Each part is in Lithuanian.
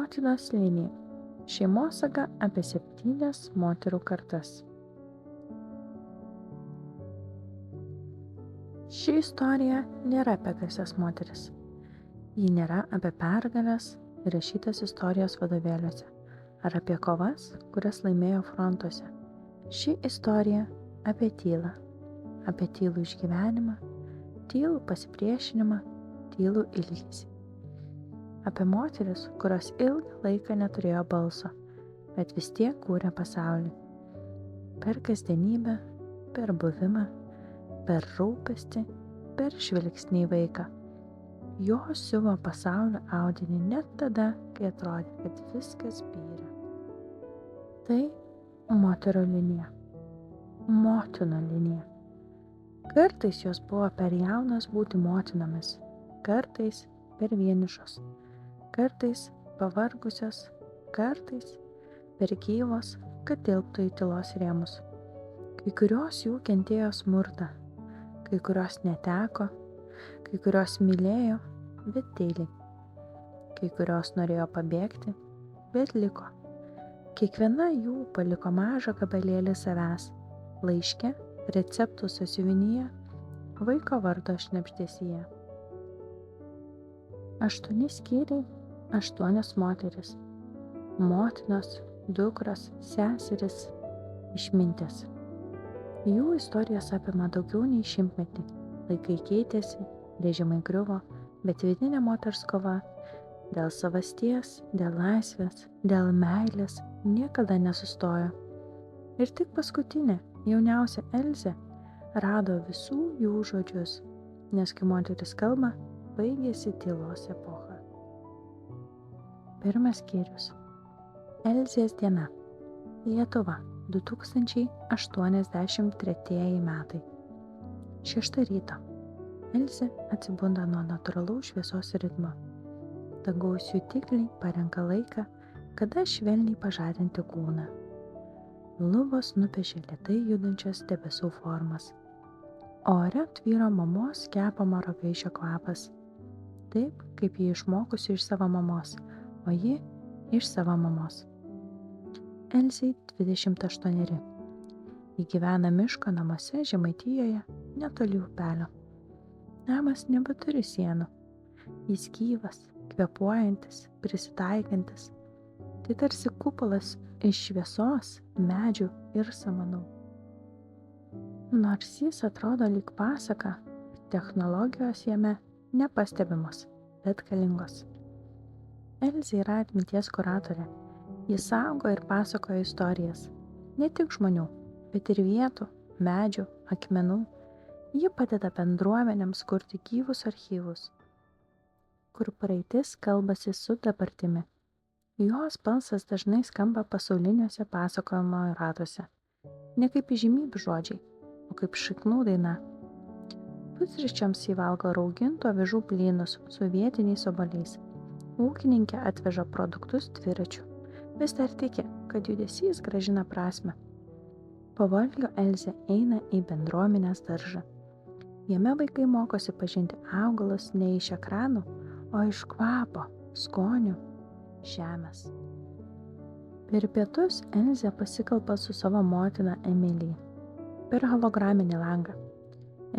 Motinos linija. Šeimos saga apie 7 moterų kartas. Ši istorija nėra apie garsias moteris. Ji nėra apie pergalės įrašytas istorijos vadovėliuose ar apie kovas, kurias laimėjo frontuose. Ši istorija apie tylą, apie tylų išgyvenimą, tylų pasipriešinimą, tylų ilgesį. Apie moteris, kurios ilgą laiką neturėjo balso, bet vis tiek kūrė pasaulį. Per kasdienybę, per buvimą, per rūpestį, per žvilgsnį į vaiką. Jos siuvo pasaulio audinį net tada, kai atrodė, kad viskas byra. Tai moterų linija. Motinų linija. Kartais jos buvo per jaunas būti motinomis, kartais per vienišos, kartais pavargusios, kartais per gyvos, kad tilptų į tylos rėmus. Kai kurios jų kentėjo smurtą, kai kurios neteko, kai kurios mylėjo, bet tyliai, kai kurios norėjo pabėgti, bet liko. Kiekviena jų paliko mažą gabalėlį savęs, laiške, receptų sąsiuvinyje, vaiko vardo šnabždesyje. 8 skyriai, 8 moteris. Motinos, dukros, seserys, išmintys. Jų istorijos apima daugiau nei 100-metį. Laikai keitėsi, režimai griuvo, bet vidinė moters kova dėl savasties, dėl laisvės, dėl meilės niekada nesustojo. Ir tik paskutinė, jauniausia Elzė rado visų jų žodžius, nes kai moteris kalba, baigėsi tylos epocha. 1 skyrius. Elzės diena. Lietuva, 2083 metai. 6 ryto. Elzė atsibunda nuo natūralaus šviesos ritmo. Dangaus jutikliai parenka laiką, kada švelniai pažadinti kūną. Lubos nupiešė lėtai judančias debesų formas. Ore tvyro mamos kepamo ragaišio kvapas. Taip, kaip ji išmokusi iš savo mamos, o ji iš savo mamos. Elzei 28. Ji gyvena miško namuose Žemaitijoje, netoli upelio. Namas nebeturi sienų. Jis gyvas, kvėpuojantis, prisitaikantis. Tai tarsi kupolas iš šviesos, medžių ir samanų. Nors jis atrodo lyg pasaka, technologijos jame nepastebimos, bet galingos. Elzė yra atminties kuratorė. Jis saugo ir pasakoja istorijas. Ne tik žmonių, bet ir vietų, medžių, akmenų. Ji padeda bendruomenėms kurti gyvus archyvus, kur praeitis kalbasi su dabartimi. Jos balsas dažnai skamba pasauliniuose pasakojimo ratuose. Ne kaip įžymybių žodžiai, o kaip šaknų daina. Pusryčiams jį valgo raugintų avižų blynus su vietiniais obuoliais. Ūkininkė atveža produktus dviračiu. Vis dar tiki, kad judesys grąžina prasmę. Po valgio Elzė eina į bendruomenės daržą. Jame vaikai mokosi pažinti augalus ne iš ekranų, o iš kvapo, skonių, žemės. Per pietus Elzė pasikalba su savo motina Emilija per holograminį langą.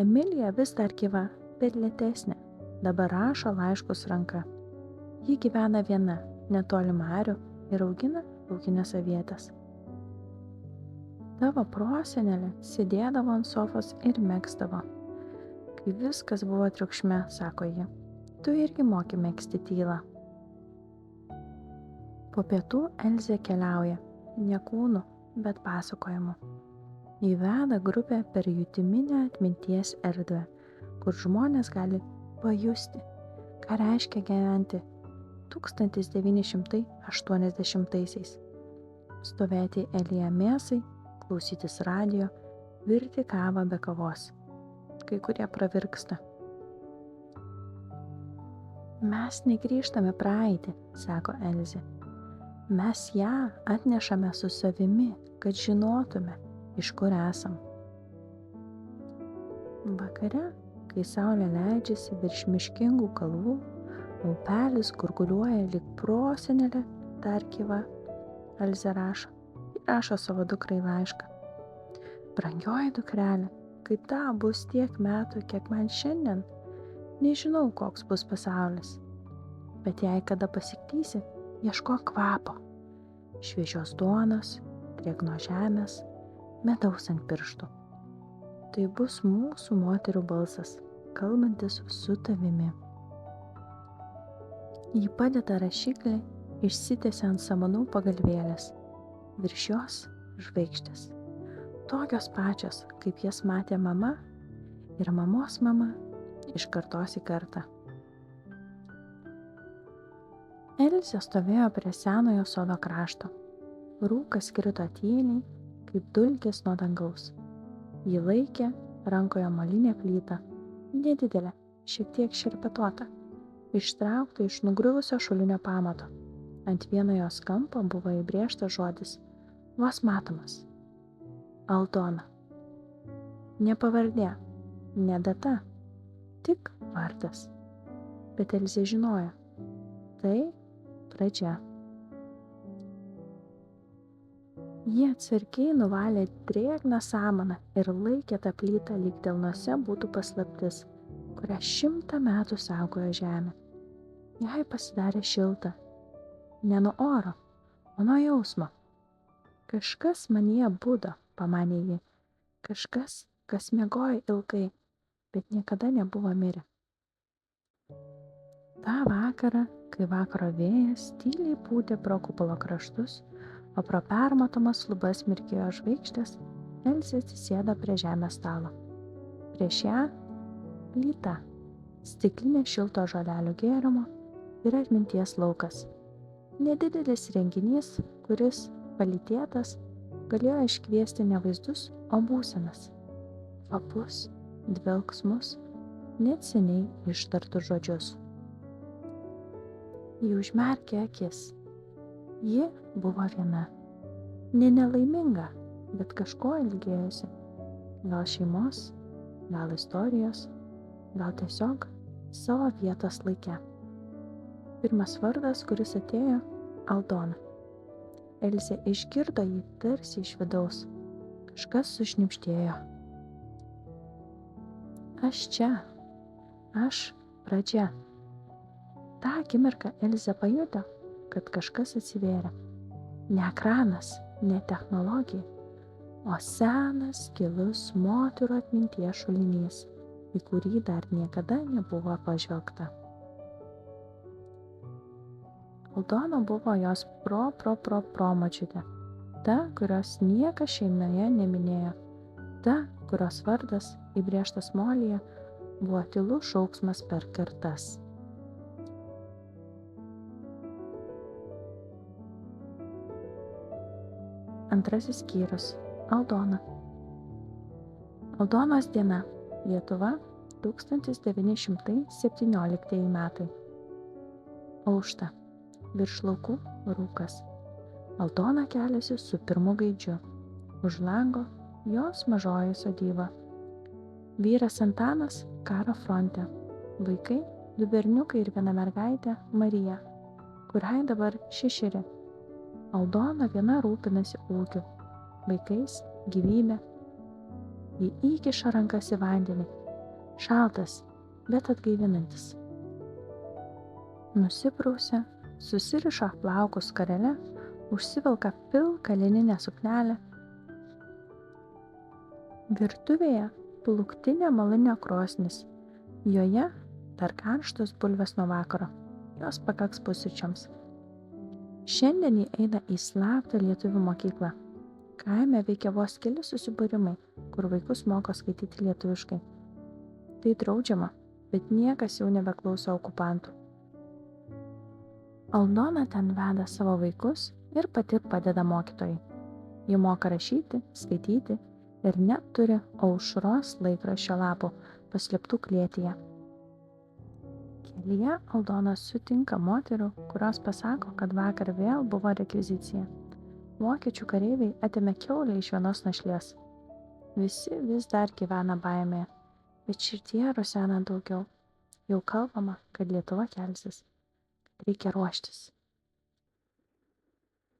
Emilija vis dar gyva, bet lėtesnė, dabar rašo laiškus ranka. Ji gyvena viena, netoli marių ir augina laukinės avietes. Tavo prosenelė sėdėdavo ant sofos ir megzdavo. Kai viskas buvo triukšme, sako ji, tu irgi moki megzti tylą. Po pietų Elzė keliauja, ne kūnu, bet pasakojimu. Ji veda grupę per jutiminę atminties erdvę, kur žmonės gali pajusti, ką reiškia gyventi 1980-aisiais. Stovėti eilėje mėsai, klausytis radijo, virti kavą be kavos. Kai kurie pravirksta. Mes negrįžtame praeitį, sako Elzė. Mes ją atnešame su savimi, kad žinotume, iš kur esam. Vakare, kai saulė leidžiasi virš miškingų kalvų, upelis gurguliuoja lyg prosenelė dar gyva, Elzė rašo. Ji rašo savo dukrai laišką. Brangioji dukrelė, kai tau bus tiek metų, kiek man šiandien, nežinau, koks bus pasaulis. Bet jei kada pasiklysi, ieško kvapo, šviežios duonos, drėgno žemės, medaus ant pirštų. Tai bus mūsų moterų balsas, kalbantis su tavimi. Ji padeda rašiklį, išsitiesia ant samanų pagalvėlės. Virš jos žvaigždės. Tokios pačios, kaip jas matė mama ir mamos mama iš kartos į kartą. Elzė stovėjo prie senojo sodo krašto. Rūkas krito tyliai, kaip dulkės nuo dangaus. Ji laikė rankoje molinę plytą, nedidelę, šiek tiek šerpetuotą, ištraukta iš nugriuvusio šulinio pamato. Ant vieno jos kampo buvo įbrėžtas žodis, vos matomas. Aldona. Ne pavardė, ne data, tik vardas. Bet Elzė žinojo, tai pradžia. Jie atsargiai nuvalė drėgną samaną ir laikė tą plytą, lyg delnuose būtų paslaptis, kurią 100 metų saugojo žemė. Jai pasidarė šilta. Ne nuo oro, o nuo jausmo. Kažkas manyje budo, pamanė ji. Kažkas, kas miegojo ilgai, bet niekada nebuvo mirę. Ta vakarą, kai vakaro vėjas tyliai pūtė pro kupolo kraštus, o pro permatomas lubas mirkėjo žvaigždės, Elzė atsisėdo prie žemės stalo. Prieš ją plyta, stiklinė šilto žolelių gėrimo ir atminties laukas. Nedidelis renginys, kuris, palytėtas, galėjo iškviesti ne vaizdus, o būsenas. Kvapus, dvelksmus, net seniai ištartus žodžius. Ji užmerkė akis. Ji buvo viena. Ne nelaiminga, bet kažko ilgėjosi. Gal šeimos, gal istorijos, gal tiesiog savo vietos laike. Pirmas vardas, kuris atėjo – Aldona. Elzė išgirdo jį tarsi iš vidaus. Kažkas sušnibždėjo. Aš čia. Aš pradžia. Ta akimirką Elzė pajuto, kad kažkas atsivėrė. Ne ekranas, ne technologija, o senas, gilus moterų atminties šulinys, į kurį dar niekada nebuvo pažvelgta. Aldona buvo jos promočiutė, ta, kurios niekas šeimoje neminėjo, ta, kurios vardas, įbrėžtas molyje, buvo tylus šauksmas per kartas. Antrasis skyrius – Aldona. Aldonos diena – Lietuva, 1917 metai. Aušta. Virš laukų rūkas. Aldona keliasi su pirmu gaidžiu. Už lango jos mažoji sodyba. Vyras Antanas karo fronte. Vaikai, 2 berniukai ir 1 mergaitė Marija, kuriai dabar 6. Aldona viena rūpinasi ūkiu, vaikais, gyvybė. Ji įkiša rankas į vandenį. Šaltas, bet atgaivinantis. Nusiprausia, susiriša plaukus skarele, užsivelka pilką lininę suknelę. Virtuvėje plūktinė molinė krosnis. Joje dar karštos bulvės nuo vakaro. Jos pakaks pusryčiams. Šiandien ji eina į slaptą lietuvių mokyklą. Kaime veikia vos keli susibūrimai, kur vaikus moko skaityti lietuviškai. Tai draudžiama, bet niekas jau nebeklauso okupantų. Aldona ten veda savo vaikus ir pati padeda mokytojai. Ji moka rašyti, skaityti ir net turi Aušros laikraščio lapų paslėptų klėtyje. Kelyje Aldona sutinka moterų, kurios pasako, kad vakar vėl buvo rekvizicija. Vokiečių kareiviai atėmė kiaulę iš vienos našlės. Visi vis dar gyvena baimėje, bet širdyje rusena daugiau. Jau kalbama, kad Lietuva kelsis. Reikia ruoštis.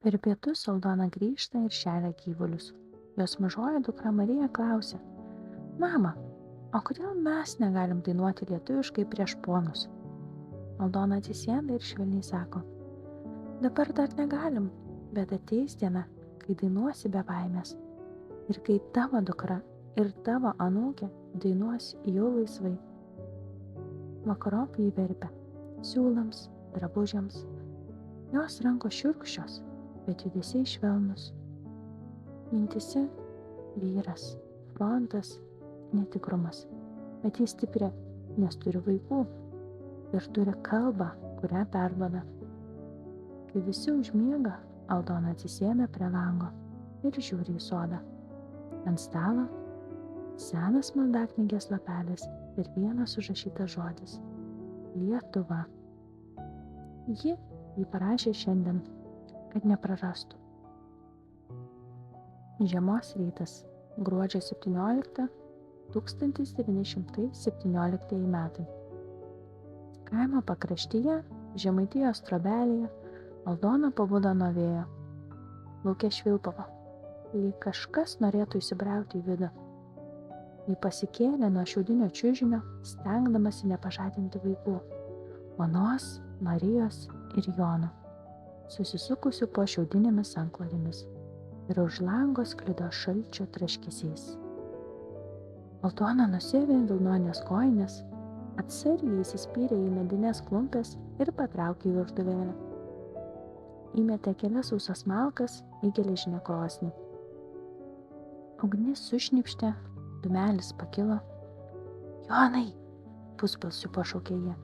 Per pietus Aldona grįžta ir šeria gyvulius. Jos mažoji dukra Marija klausia: Mama, o kodėl mes negalim dainuoti lietuviškai prieš ponus? Aldona atsisėda ir švelniai sako: Dabar dar negalim, bet ateis diena, kai dainuosi be baimės. Ir kai tavo dukra ir tavo anūkė dainuos jau laisvai. Vakarop jį verpia siūlams, drabužiams. Jos rankos šiurkščios, bet judesiai švelnus. Mintise vyras, frontas, netikrumas, bet jis stipri, nes turi vaikų ir turi kalbą, kurią perduoda. Kai visi užmiega, Aldona atsisėda prie lango ir žiūri į sodą. Ant stalo senas maldaknygės lapelis ir vienas užrašytas žodis – Lietuva. Ji jį parašė šiandien, kad neprarastų. Žiemos rytas, gruodžio 17, 1917 metai. Kaimo pakraštyje, Žemaitijos trobelėje, Aldona pabudo nuo vėjo. Lauke švilpavo, lyg kažkas norėtų įsibrauti į vidų. Ji pasikėlė nuo šiaudinio čiužinio, stengdamasi nepažadinti vaikų – Onos, Marijos ir Jono, susisukusių po šiaudinėmis antklodėmis, ir už lango sklido šalčio traškesys. Aldona nusiavė vilnonės kojines, atsargiai įsispyrė į medines klumpes ir patraukė į virtuvėlę. Įmetė kelias sausas malkas į geležinę krosnį. Ugnis sušnypštė, dūmelis pakilo. Jonai, pusbalsiu pašaukė jie,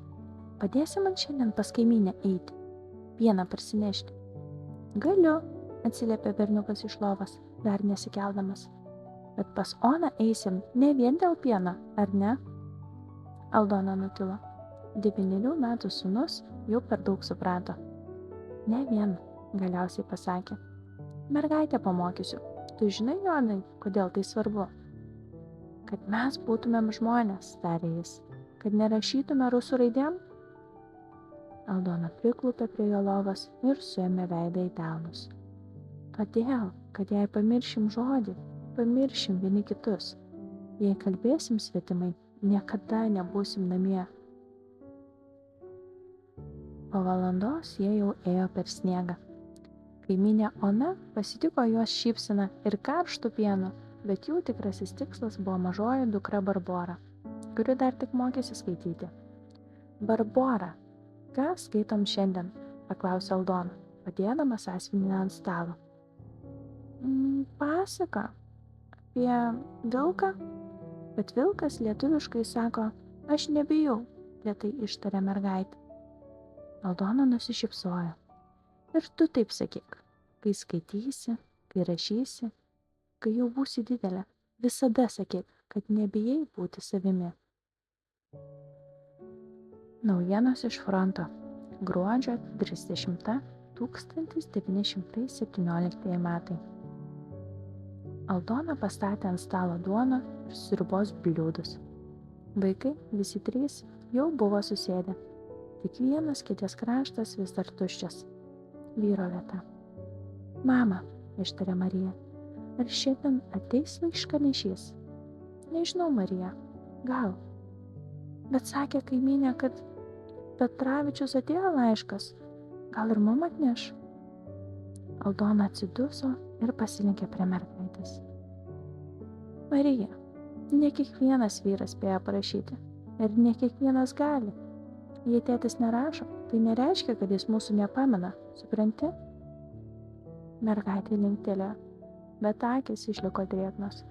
padėsi man šiandien pas kaimynę eiti, pieną parsinešti? Galiu, atsiliepė berniukas iš lovos, dar nesikeldamas. Bet pas Oną eisim ne vien dėl pieno, ar ne? Aldona nutilo. 9 metų sūnus jau per daug suprato. Ne vien, galiausiai pasakė. Mergaitę pamokysiu. Tu žinai, Jonai, kodėl tai svarbu? Kad mes būtumėm žmonės, tarė jis. Kad nerašytume rusų raidėm? Aldona priklupė prie jo lovos ir suėmė veidą į delnus. Todėl, kad jei pamiršim žodį, pamiršim vieni kitus. Jei kalbėsim svetimai, niekada nebūsim namie. Po valandos jie jau ėjo per sniegą. Kaimynė Ona pasitiko juos šypsena ir karštų pienu, bet jų tikrasis tikslas buvo mažoji dukra Barbora, kuri dar tik mokėsi skaityti. Barbora, ką skaitom šiandien? Paklausė Aldona, padėdama sąsiuvinį ant stalo. Pasaka apie vilką, bet vilkas lietuviškai sako, aš nebijau, lėtai ištarė mergaitė. Aldona nusišypsojo. Ir tu taip sakyk, kai skaitysi, kai rašysi, kai jau būsi didelė, visada sakyk, kad nebijai būti savimi. Naujienos iš fronto. Gruodžio 30, 1917 metai. Aldona pastatė ant stalo duoną ir sriubos bliūdus. Vaikai, visi 3, jau buvo susėdę. Tik vienas kėdės kraštas vis dar tuščias. Vyro vieta. Mama, ištarė Marija, ar šiandien ateis laiškanešys? Nežinau, Marija, gal. Bet sakė kaimynė, kad Petravičius atėjo laiškas. Gal ir mum atneš? Aldona atsiduso ir pasilenkė prie mergaitės. Marija, ne kiekvienas vyras spėja parašyti ir ne kiekvienas gali. Jei tėtis nerašo, tai nereiškia, kad jis mūsų nepamena, supranti? Mergaitė linktelėjo, bet akys išliko drėgnos.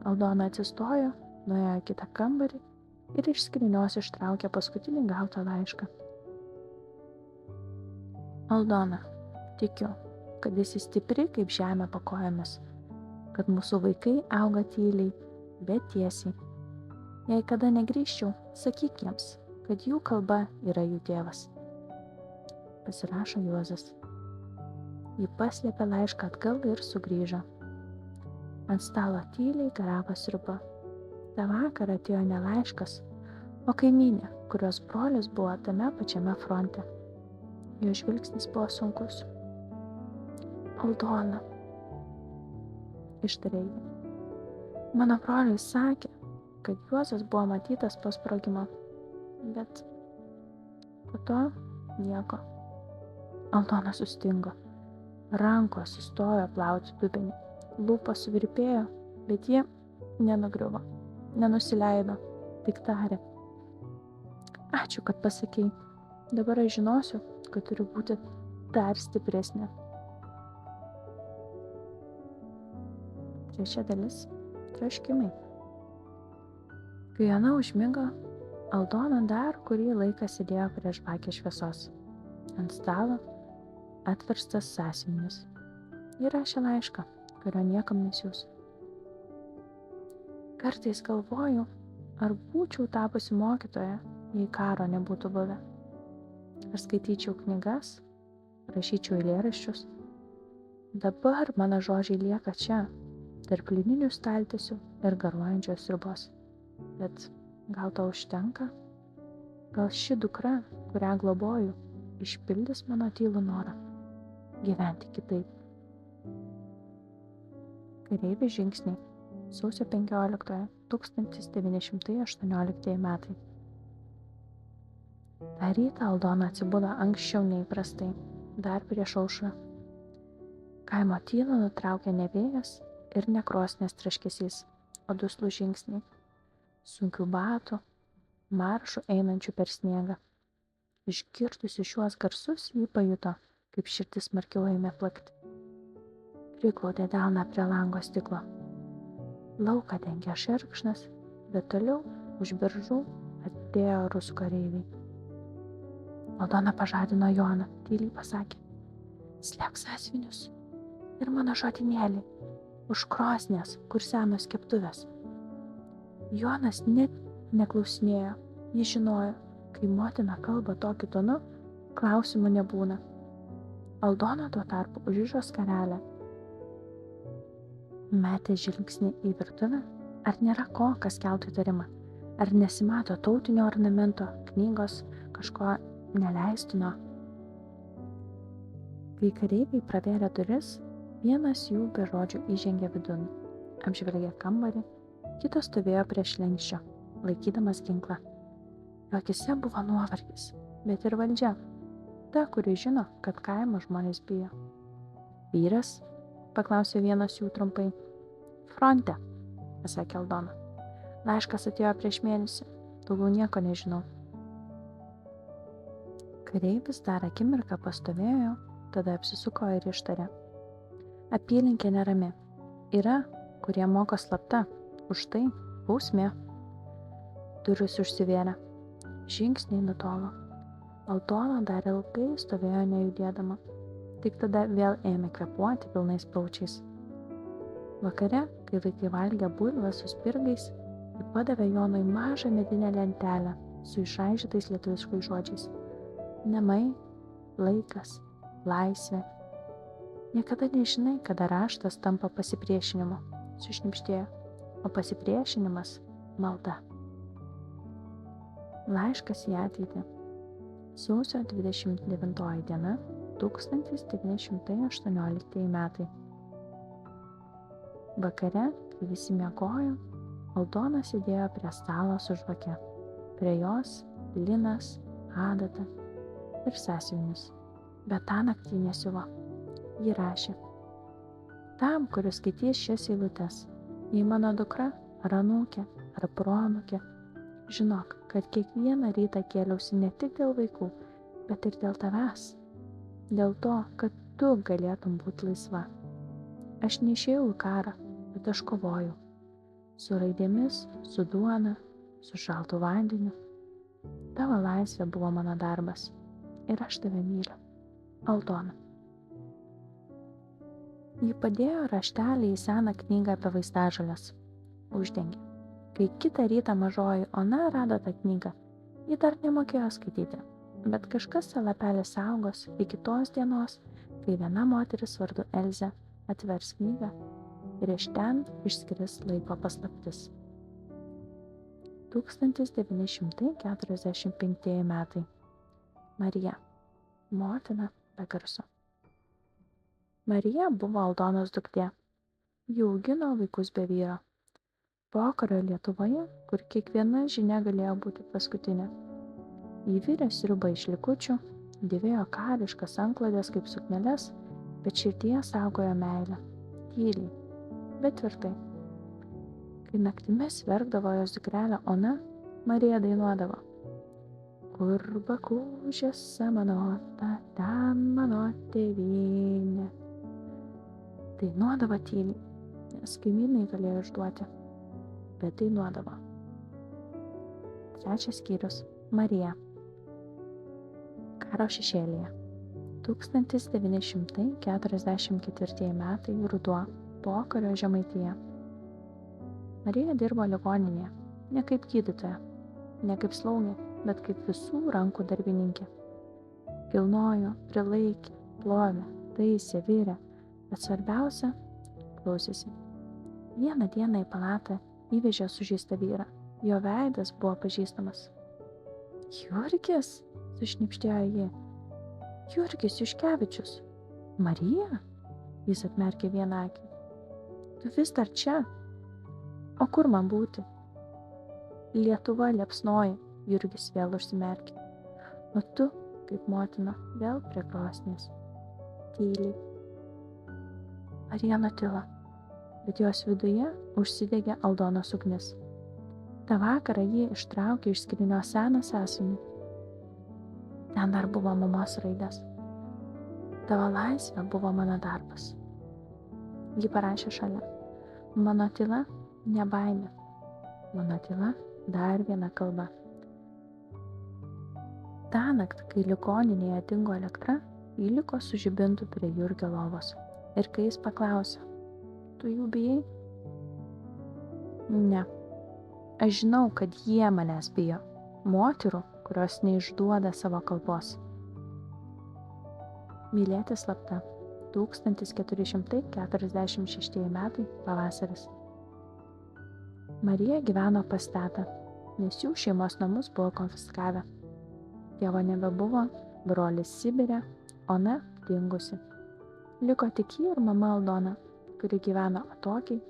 Aldona atsistojo, nuėjo į kitą kambarį ir iš skrynios ištraukė paskutinį gautą laišką. Aldona, tikiu, kad esi stipri kaip žemė po kojomis, kad mūsų vaikai auga tyliai, bet tiesiai. Jei kada negrįžčiau, sakyk jiems, kad jų kalba yra jų tėvas. Pasirašo Juozas. Ji paslėpė laišką atgal ir sugrįžo. Ant stalo tyliai garavo sriuba. Ta vakarą atėjo ne laiškas, o kaimynė, kurios brolis buvo tame pačiame fronte. Jo žvilgsnis buvo sunkus. Aldona, ištarė ji. Mano broliui sakė, kad Juozas buvo matytas po sprogimo, bet po to nieko. Aldona sustingo. Rankos sustojo plauti dubenį. Lūpos suvirpėjo, bet ji nenugriuvo, nenusileido, tik tarė. Ačiū, kad pasakei. Dabar aš žinosiu, kad turiu būti dar stipresnė. Trečia dalis – troškimai. Kai Joana užmigo, Aldona dar kurį laiką sėdėjo prie žvakės šviesos. Ant stalo atverstas sąsiuvinis. Ji rašė laišką, kurio niekam nesiųs. Kartais galvoju, ar būčiau tapusi mokytoja, jei karo nebūtų buvę. Ar skaityčiau knygas, rašyčiau eilėraščius. Dabar mano žodžiai lieka čia, tarp lininių staltiesių ir garuojančios sriubos. Bet gal to užtenka? Gal ši dukra, kurią globoju, išpildys mano tylų norą gyventi kitaip. Kareivių žingsniai. Sausio 15, 1918 metai. Ta rytą Aldona atsibudo anksčiau nei įprastai, dar prieš aušrą. Kaimo tylą nutraukė ne vėjas ir ne krosnies traškesys, o duslų žingsniai, sunkių batų, maršų einančių per sniegą. Išgirdusi šiuos garsus, ji pajuto, kaip širdis smarkiau ėmė plakti. Priglaudė delną prie lango stiklo. Lauką dengė šerkšnas, bet toliau už beržų atėjo rusų kareiviai. Aldona pažadino Joną, tyliai pasakė: Slėpk sąsiuvinius ir mano žodynėlį už krosnies, kur senos keptuvės. Jonas net neklausinėjo, jis žinojo, kai motina kalba tokiu tonu, klausimų nebūna. Aldona tuo tarpu užrišo skarelę. Metė žvilgsnį į virtuvę, ar nėra ko, kas keltų įtarimą, ar nesimato tautinio ornamento, knygos, kažko neleistino. Kai kareiviai pravėrė duris, vienas jų be žodžių įžengė vidun, apžvelgė kambarį, kitas stovėjo prie slenksčio, laikydamas ginklą. Jo akyse buvo nuovargis, bet ir valdžia, ta, kuri žino, kad kaimo žmonės bijo. Vyras, paklausė vienas jų trumpai. Fronte, pasakė Aldona. Laiškas atėjo prieš mėnesį, daugiau nieko nežinau. Kareivis dar akimirką pastovėjo, tada apsisuko ir ištarė. Apylinkė nerami. Yra, kurie moko slapta, už tai bausmė. Durys užsivėrė. Žingsniai nutolo. Aldona dar ilgai stovėjo nejudėdama, tik tada vėl ėmė kvėpuoti pilnais plaučiais. Vakare, kai vaikai valgė bulvę su spirgais, ji padavė Jonui mažą medinę lentelę su išraižytais lietuviškais žodžiais. Namai, laikas, laisvė. Niekada nežinai, kada raštas tampa pasipriešinimu, sušnibždėjo, o pasipriešinimas – malda. Laiškas į ateitį. Sausio 29 diena, 1918 metai. Vakare, kai visi miegojo, Aldona sėdėjo prie stalo su žvake. Prie jos linas, adata ir sąsiuvinis. Bet tą naktį nesiuvo. Ji rašė. Tam, kuris skaitys šias eilutes, jei mano dukra, ar anūkė, ar proanūkė, žinok, kad kiekvieną rytą kėliausi ne tik dėl vaikų, bet ir dėl tavęs. Dėl to, kad tu galėtum būti laisva. Aš neišėjau į karą, bet aš kovojau. Su raidėmis, su duona, su šaltu vandeniu. Tavo laisvė buvo mano darbas. Ir aš tave myliu. Aldona. Ji padėjo raštelį į seną knygą apie vaistažoles. Uždengė. Kai kitą rytą mažoji Ona rado tą knygą, ji dar nemokėjo skaityti, bet kažkas tą lapelį saugos iki tos dienos, kai viena moteris vardu Elzė atvers knygą ir iš ten išskris laiko paslaptis. 1945 metai. Marija, motina be garso. Marija buvo Aldonos duktė. Ji augino vaikus be vyro. Pokario Lietuvoje, kur kiekviena žinia galėjo būti paskutinė. Ji virė sriubą iš likučių, dėvėjo kariškas antklodes kaip sukneles, bet širdyje saugojo meilę. Tyliai, bet tvirtai. Kai naktimis verkdavo jos dukrelė Ona, Marija dainuodavo: Kur bakūžės samanota, ten mano tėvynė. Dainuodavo tyliai, nes kaimynai galėjo išduoti, bet dainuodavo. 3 skyrius. Marija. Karo šešėlyje. 1944 metai ruduo. Pokario Žemaitija. Marija dirbo ligoninėje, ne kaip gydytoja, ne kaip slaugė, bet kaip visų rankų darbininkė. Kilnojo, prilaikė, plovė, taisė, virė, bet svarbiausia – klausėsi. Vieną dieną į palatą įvežė sužeistą vyrą. Jo veidas buvo pažįstamas. Jurgis, sušnibždėjo ji. Jurgis Juškevičius. Marija? Jis atmerkė vieną akį. Tu vis dar čia? O kur man būti? Lietuva liepsnoja, Jurgis vėl užsimerkė. O tu, kaip motina, vėl prie krosnies. Tyliai. Marija nutilo, bet jos viduje užsidegė Aldonos ugnis. Ta vakarą ji ištraukė iš skrynios seną sąsiuvinį. Ten dar buvo mamos raidės. Tavo laisvė buvo mano darbas. Ji parašė šalia. Mano tyla ne baimė. Mano tyla dar viena kalba. Tąnakt, kai ligoninėje dingo elektra, ji liko su žibintu prie Jurgio lovos. Ir kai jis paklausė, tu jų bijai? Ne. Aš žinau, kad jie manęs bijo. Moterų, kurios neišduoda savo kalbos. Mylėti slapta. 1446 metai pavasaris. Marija gyveno pas tetą, nes jų šeimos namus buvo konfiskavę. Tėvo nebebuvo, brolis Sibire, Ona dingusi. Liko tik ji ir mama Aldona, kuri gyveno atokiai,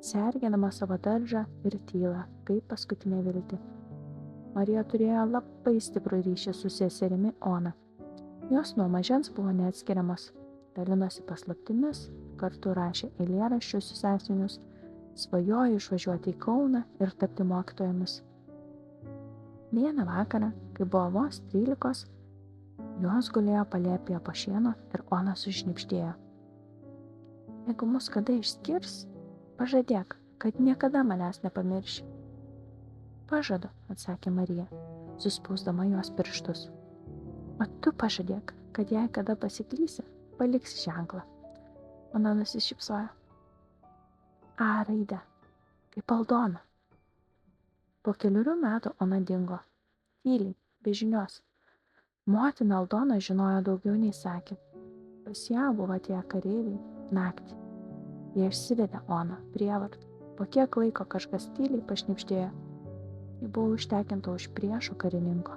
sergėdama savo daržą ir tylą, kaip paskutinė viltį. Marija turėjo labai stiprų ryšį su seserimi Ona. Jos nuo mažens buvo neatskiriamos, dalinosi paslaptimis, kartu rašė eilėraščius į sąsiuvinius, svajojo išvažiuoti į Kauną ir tapti mokytojomis. Vieną vakarą, kai buvo vos 13, jos gulėjo palėpėje po šieno ir Ona sušnibždėjo. Jeigu mus kada išskirs, pažadėk, kad niekada manęs nepamirši. Pažadu, atsakė Marija, suspausdama jos pirštus. O tu pažadėk, kad jei kada pasiklysi, paliksi ženklą. Ona nusišypsojo. A raidę, kaip Aldona. Po 4 metų Ona dingo. Tyliai, be žinios. Motina Aldona žinojo daugiau nei sakė. Pas ją buvo tie kareiviai naktį. Jie išsivedė Oną prievartą. Po kiek laiko kažkas tyliai pašnibždėjo. Ji buvo užtekinta už priešo karininko.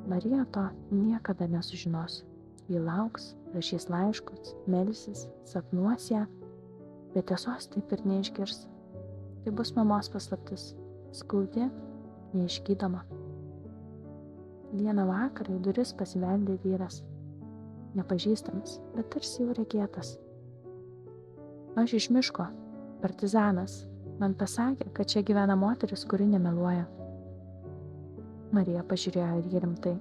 Marija to niekada nesužinos. Ji lauks, rašys laiškus, melsis, sapnuos ją, bet tiesos taip ir neišgirs. Tai bus mamos paslaptis, skaudi, neišgydoma. Vieną vakarą į duris pasibeldė vyras. Nepažįstamas, bet tarsi jau regėtas. Aš iš miško, partizanas. Man pasakė, kad čia gyvena moteris, kuri nemeluoja. Marija pažiūrėjo ir jį rimtai.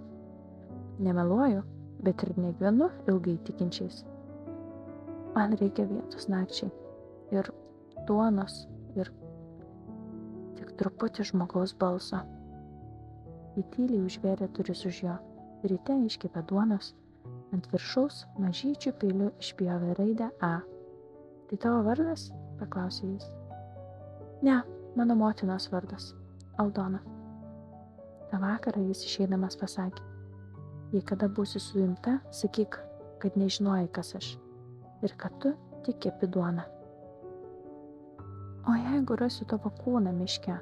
Nemeluoju, bet ir negyvenu ilgai tikinčiais. Man reikia vietos nakčiai. Ir duonos, ir tik truputį žmogaus balso. Ji tyliai užvėrė duris už jo. Ryte iškepė duonos. Ant viršaus mažyčių peiliu išpjovė raidę A. Tai tavo vardas? Paklausė jis. Ne, mano motinos vardas. Aldona. Ta vakarą jis išeidamas pasakė. Jei kada būsi suimta, sakyk, kad nežinojai, kas aš. Ir kad tu tik kepi duoną. O jeigu rasiu tavo kūną miške,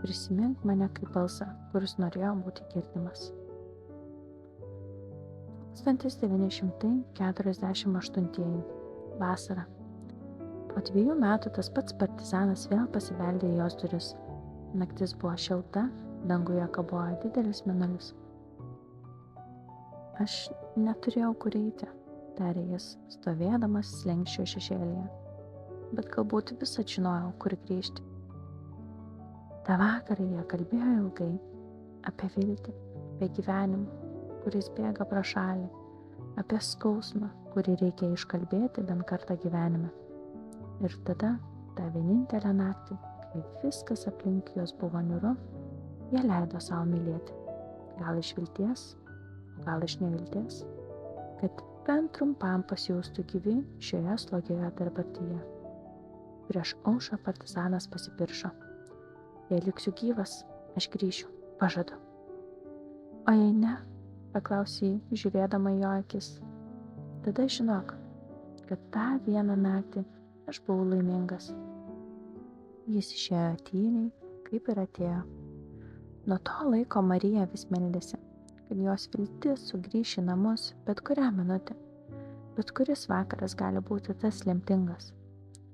prisimink mane kaip balsą, kuris norėjo būti girdimas. 1948 vasara. Po 2 metų tas pats partizanas vėl pasibeldė į jos duris. Naktis buvo šilta, danguje kabojo didelis mėnulis. Aš neturėjau kur eiti, tarė jis, stovėdamas slenksčio šešėlyje, bet galbūt visad žinojau, kur grįžti. Ta vakarą jie kalbėjo ilgai apie viltį, apie gyvenimą, kuris bėga pro šalį, apie skausmą, kurį reikia iškalbėti bent kartą gyvenime. Ir tada, tą vienintelę naktį, kai viskas aplink juos buvo niūru, jie leido savo mylėti, gal iš vilties, o gal iš nevilties, kad bent trumpam pasijaustų gyvi šioje slogioje dabartyje. Prieš aušrą partizanas pasipiršo. Jei liksiu gyvas, aš grįšiu, pažadu. O jei ne, paklausė jį, žiūrėdama į jo akis, tada žinok, kad tą vieną naktį aš buvau laimingas. Jis išėjo tyliai, kaip ir atėjo. Nuo to laiko Marija vis meldėsi, kad jos viltis sugrįš į namus bet kurią minutę, bet kuris vakaras gali būti tas lemtingas.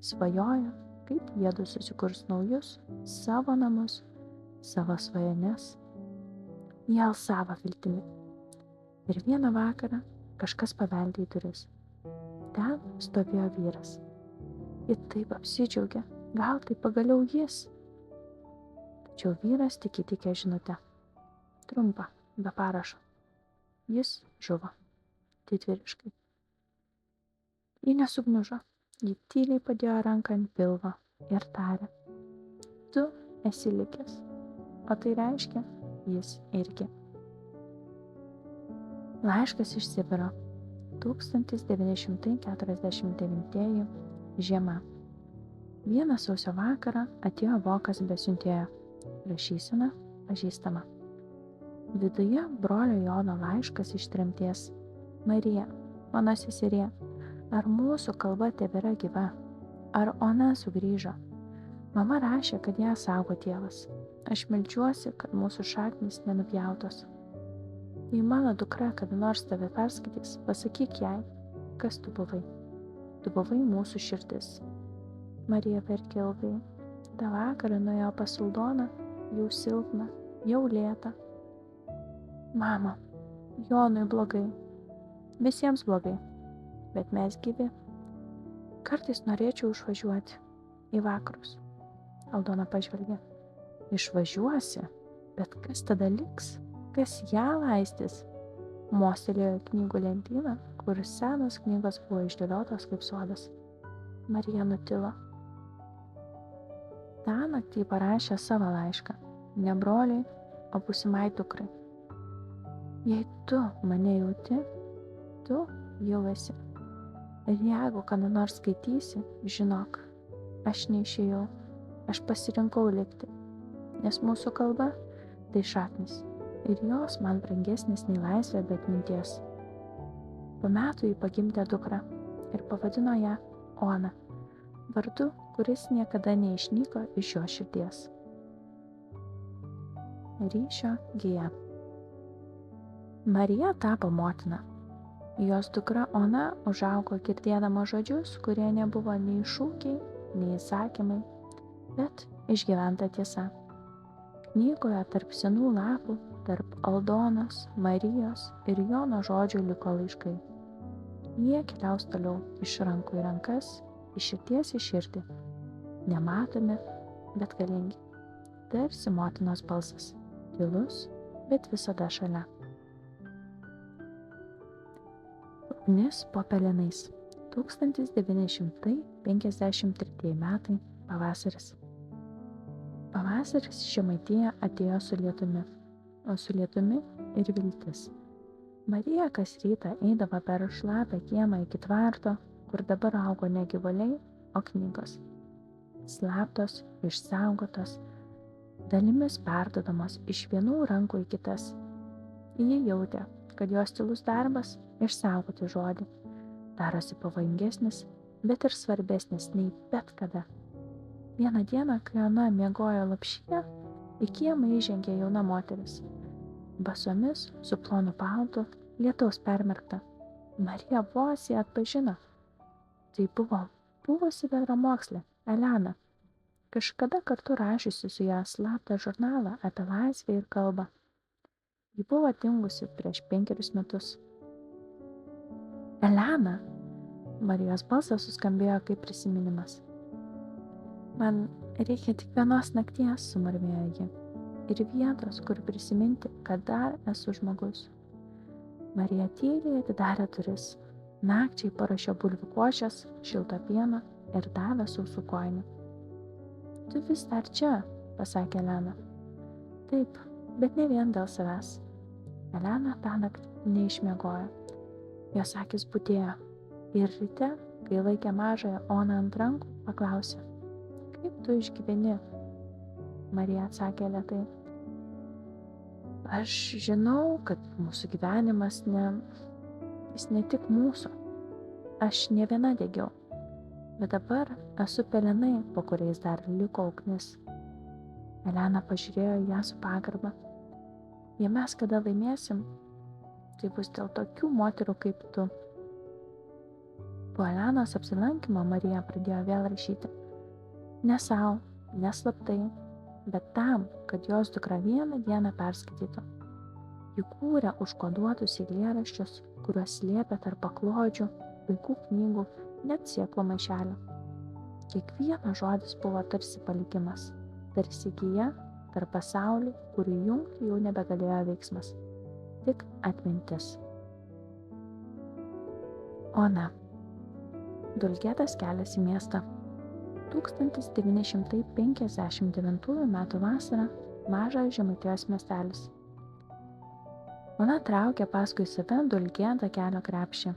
Svajojo, kaip jiedu susikurs naujus savo namus, savo svajones. Jie alsavo viltimi. Ir vieną vakarą kažkas pabeldė į duris. Ten stovėjo vyras. Ji taip apsidžiaugė, gal tai pagaliau jis. Tačiau vyras tik įtikė žinutę. Trumpa, be parašo. Jis žuvo. Didvyriškai. Ji nesugniužo. Ji tyliai padėjo ranką ant pilvo ir tarė. Tu esi likęs. O tai reiškia, jis irgi. Laiškas iš Sibiro. 1949 žiema. Vieną sausio vakarą atėjo vokas be siuntėjo. Rašysena pažįstama. Viduje brolio Jono laiškas iš tremties. Marija, mano seserie, ar mūsų kalba tebėra gyva? Ar ona sugrįžo? Mama rašė, kad ją saugo Dievas. Aš meldžiuosi, kad mūsų šaknys nenupjautos. Jei mano dukra kada nors tave perskaitys, pasakyk jai, kas tu buvai. Tu buvai mūsų širdis. Marija verkė ilgai. Ta vakarą nuėjo pas Aldoną, jau silpna, jau lėta. Mama, Jonui blogai. Visiems blogai, bet mes gyvi. Kartais norėčiau išvažiuoti į vakarus. Aldona pažvelgė. Išvažiuosi, bet kas tada liks? Kas ją laistys? Mostelėjo knygų lentyną, kur senos knygos buvo išdėliotos kaip sodas. Marija nutilo. Ta naktį parašė savo laišką, ne broliai, o būsimai dukrai. Jei tu mane jauti, tu jau esi. Ir jeigu kada nors skaitysi, žinok, aš neišėjau, aš pasirinkau likti, nes mūsų kalba tai šaknis. Ir jos man brangesnis nei laisvė be atminties. Po metų ji pagimdė dukrą ir pavadino ją Ona, vardu, kuris niekada neišnyko iš jo širdies. Ryšio gija. Marija tapo motina. Jos dukra Ona užaugo girdėdama žodžius, kurie nebuvo nei šūkiai, nei įsakymai, bet išgyventa tiesa. Knygoje tarp senų lapų, tarp Aldonos, Marijos ir Jono žodžių liko laiškai. Jie keliaus toliau iš rankų į rankas, iš širdies į širdį. Nematomi, bet galingi. Tarsi motinos balsas, tylus, bet visada šalia. Ugnis po pelenais. 1953 metai, pavasaris. Pavasaris Žemaitijoje atėjo su lietumi, o su lietumi ir viltis. Marija kas rytą eidavo per šlapią kiemą iki tvarto, kur dabar augo ne gyvuliai, o knygos. Slaptos, išsaugotos, dalimis perduodamos iš vienų rankų į kitas. Ji jautė, kad jos tylus darbas išsaugoti žodį darosi pavojingesnis, bet ir svarbesnis nei bet kada. Vieną dieną, kai Ona miegojo lopšyje, į kiemą įžengė jauna moteris. Basomis, su plonu paltu, lietaus permerkta. Marija vos ją atpažino. Tai buvo buvusi bendramokslė Elena, kažkada kartu rašiusi su ją slaptą žurnalą apie laisvę ir kalbą. Ji buvo dingusi prieš 5 metus. Elena! Marijos balsas suskambėjo kaip prisiminimas. Man reikia tik vienos nakties, sumurmėjo ji, ir vietos, kur prisiminti, kad dar esu žmogus. Marija tyliai atidarė duris. Nakčiai paruošė bulvių košės, šilto pieno ir davė sausų kojinių. Tu vis dar čia, pasakė Elena. Taip, bet ne vien dėl savęs. Elena tąnakt neišmiegojo. Jos akis budėjo ir ryte, kai laikė mažąją Oną ant rankų, paklausė, kaip tu išgyveni? Marija atsakė lėtai. Aš žinau, kad mūsų gyvenimas jis ne tik mūsų. Aš ne viena degiau, bet dabar esu pelenai, po kuriais dar liko ugnis. Elena pažiūrėjo ją su pagarba. Jei mes kada laimėsim, tai bus dėl tokių moterų kaip tu. Po Elenos apsilankymo Marija pradėjo vėl rašyti. Ne savo, ne slaptai, bet tam, kad jos dukra vieną dieną perskaitytų. Ji kūrė užkoduotus eilėraščius, kuriuos slėpė tarp paklodžių, vaikų knygų, net sėklų maišelių. Kiekvienas žodis buvo tarsi palikimas, tarsi gija tarp pasaulių, kurių jungti jau nebegalėjo veiksmas, tik atmintis. Ona. Dulkėtas kelias į miestą. 1959 m. vasarą mažas Žemaitijos miestelis. Ona traukė paskui save dulkėtą kelio krepšį,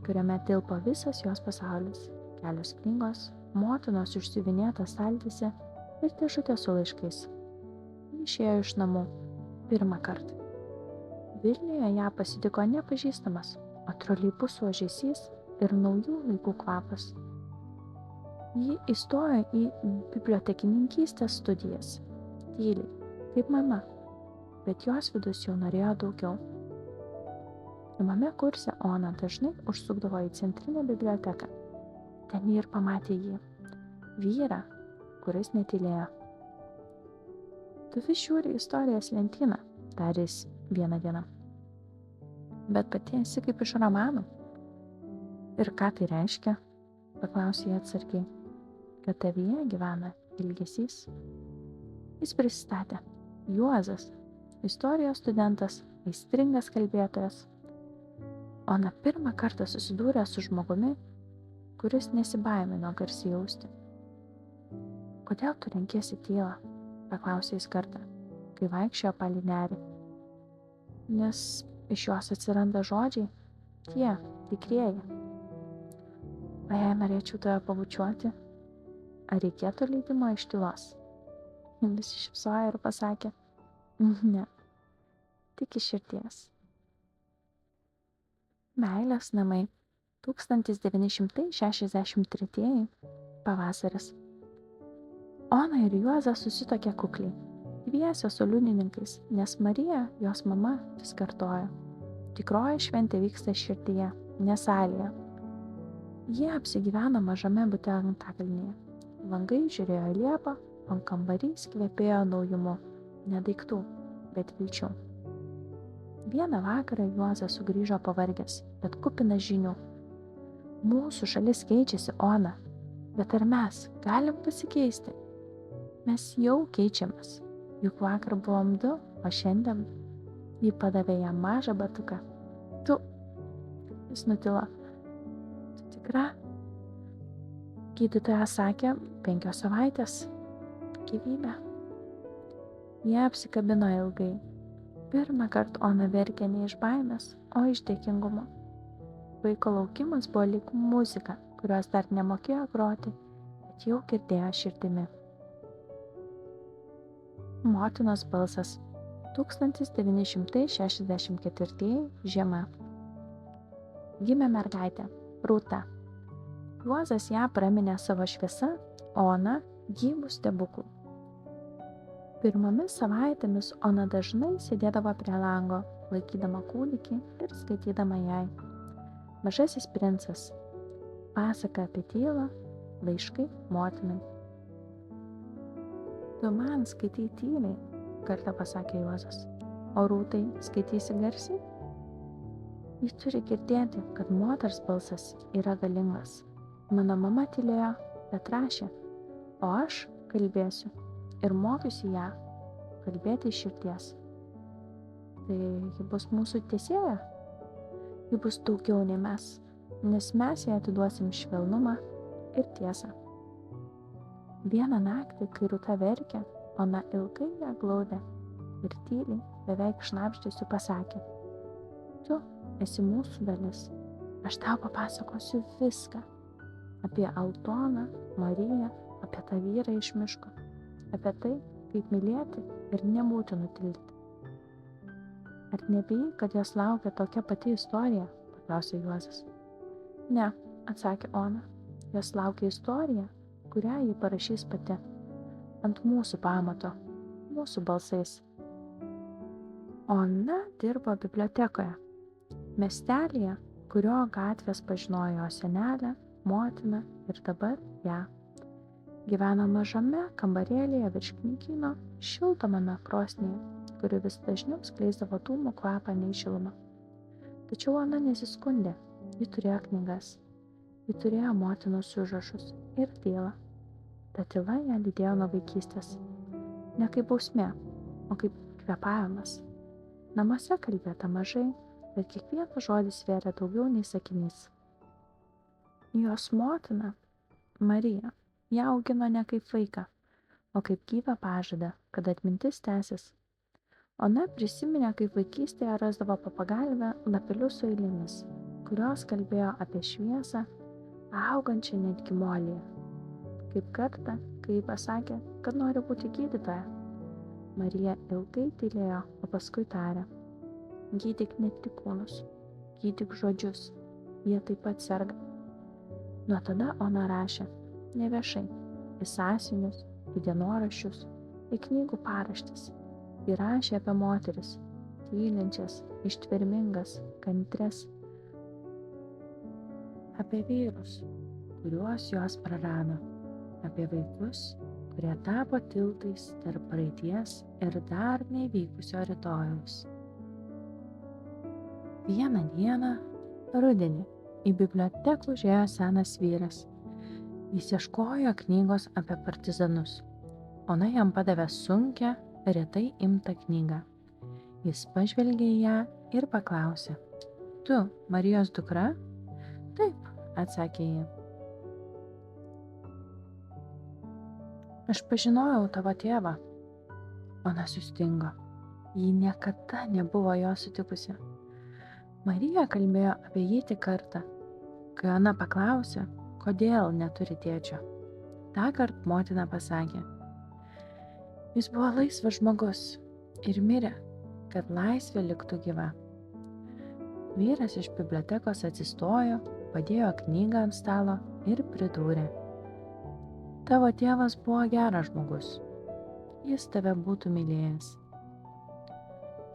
kuriame tilpo visas jos pasaulis, kelios knygos, motinos užsiuvinėta staltiesė ir dėžutė su laiškais. Ji išėjo iš namų pirmą kartą. Vilniuje ją pasitiko nepažįstamas, o troleibusų ūžesys ir naujų laikų kvapas. Ji įstojo į bibliotekininkystės studijas, tyliai, kaip mama, bet jos vidus jau norėjo daugiau. Pirmame kurse Ona dažnai užsukdavo į centrinę biblioteką. Ten ji ir pamatė jį, vyrą, kuris netylėjo. Tu vis žiūri istorijos lentyną, tarė jis vieną dieną. Bet pati esi kaip iš romanų. Ir ką tai reiškia? Paklausė jie atsargiai. Kad tavyje gyvena ilgesys. Jis prisistatė. Juozas, istorijos studentas, aistringas kalbėtojas. Ona pirmą kartą susidūrė su žmogumi, kuris nesibaimino garsiai jausti. Kodėl tu renkiesi tylą? Paklausė jis kartą, kai vaikščiojo palei nerį. Nes iš jos atsiranda žodžiai, tie tikrieji. O jei norėčiau tave pabučiuoti, ar reikėtų leidimo iš tylos? Jis šypsojo ir pasakė, ne, tik iš širdies. Meilės namai. 1963 pavasaris. Ona ir Juozas susituokė kukliai, dviese su liudininkais, nes Marija, jos mama, vis kartojo. Tikroji šventė vyksta širdyje, ne salėje. Jie apsigyveno mažame bute Antakalnyje. Langai žiūrėjo į liepą, o kambarys kvepėjo naujumu, ne daiktų, bet vilčių. Vieną vakarą Juozas sugrįžo pavargęs, bet kupinas žinių. Mūsų šalis keičiasi, Ona, bet ar mes galim pasikeisti? Mes jau keičiamės, juk vakar buvom 2, o šiandien ji padavė jam mažą batuką. Tu, jis nutilo. Tu tikra? Gydytoja sakė, 5 savaitės. Gyvybė. Jie apsikabino ilgai. Pirmą kartą Ona verkė ne iš baimės, o iš dėkingumo. Vaiko laukimas buvo lyg muzika, kurios dar nemokėjo groti, bet jau girdėjo širdimi. Motinos balsas. 1964 žiema. Gimė mergaitė, Rūta. Juozas ją praminė savo šviesa, o Ona gyvų stebuklų. Pirmomis savaitėmis Ona dažnai sėdėdavo prie lango, laikydama kūdikį ir skaitydama jai. Mažasis princas. Pasaka apie tylą, laiškai motinai. Tu man skaitai tyliai, kartą pasakė Juozas. O Rūtai skaitysi garsiai? Ji turi girdėti, kad moters balsas yra galingas. Mano mama tylėjo, bet rašė, o aš kalbėsiu ir mokysiu ją kalbėti iš širdies. Tai ji bus mūsų tiesėja? Ji bus daugiau nei mes, nes mes jai atiduosim švelnumą ir tiesą. Vieną naktį, kai Rūta verkė, Ona ilgai ją glaudė ir tyliai, beveik šnabždesiu pasakė, tu esi mūsų dalis, aš tau papasakosiu viską apie Aldoną, Mariją, apie tą vyrą iš miško, apie tai, kaip mylėti ir nebūti nutilti. Ar nebijai, kad jos laukia tokia pati istorija? Paklausė Juozas. Ne, atsakė Ona, jos laukia istorija, kurią ji parašys pati, ant mūsų pamato, mūsų balsais. Ona dirbo bibliotekoje, miestelyje, kurio gatvės pažinojo senelę, motiną ir dabar ją. Gyveno mažame kambarėlyje virš knygyno, šiltamame krosnyje, kuri vis dažniau skleisdavo dūmų kvapą nei šilumą. Tačiau Ona nesiskundė, ji turėjo knygas, ji turėjo motinos užrašus ir tylą. Ta tyla ją lydėjo nuo vaikystės, ne kaip bausmė, o kaip kvėpavimas. Namuose kalbėta mažai, bet kiekvienas žodis svėrė daugiau nei sakinys. Jos motina, Marija, ją augino ne kaip vaiką, o kaip gyvą pažadą, kad atmintis tęsis. Ona prisiminė, kaip vaikystėje rasdavo po pagalvę lapelius su eilėmis, kurios kalbėjo apie šviesą, augančią netgi molyje. Kaip kartą, kai ji pasakė, kad nori būti gydytoja, Marija ilgai tylėjo, o paskui tarė, gydyk ne tik kūnus, gydyk žodžius, jie taip pat serga. Nuo tada Ona rašė, ne viešai, į sąsiuvinius, į dienoraščius, į knygų paraštis. Ji rašė apie moteris, tylinčias, ištvermingas, kantrias, apie vyrus, kuriuos jos prarado, apie vaikus, kurie tapo tiltais tarp praeities ir dar neįvykusio rytojaus. Vieną dieną, rudenį, į biblioteką užėjo senas vyras. Jis ieškojo knygos apie partizanus. Ona jam padavė sunkią, retai imtą knygą. Jis pažvelgė į ją ir paklausė, tu, Marijos dukra? Taip, atsakė ji. Aš pažinojau tavo tėvą. Ona sustingo. Ji niekada nebuvo jo sutikusi. Marija kalbėjo apie jį tik kartą, kai Ona paklausė, kodėl neturi tėčio. Tąkart motina pasakė, jis buvo laisvas žmogus ir mirė, kad laisvė liktų gyva. Vyras iš bibliotekos atsistojo, padėjo knygą ant stalo ir pridūrė, tavo tėvas buvo geras žmogus, jis tave būtų mylėjęs.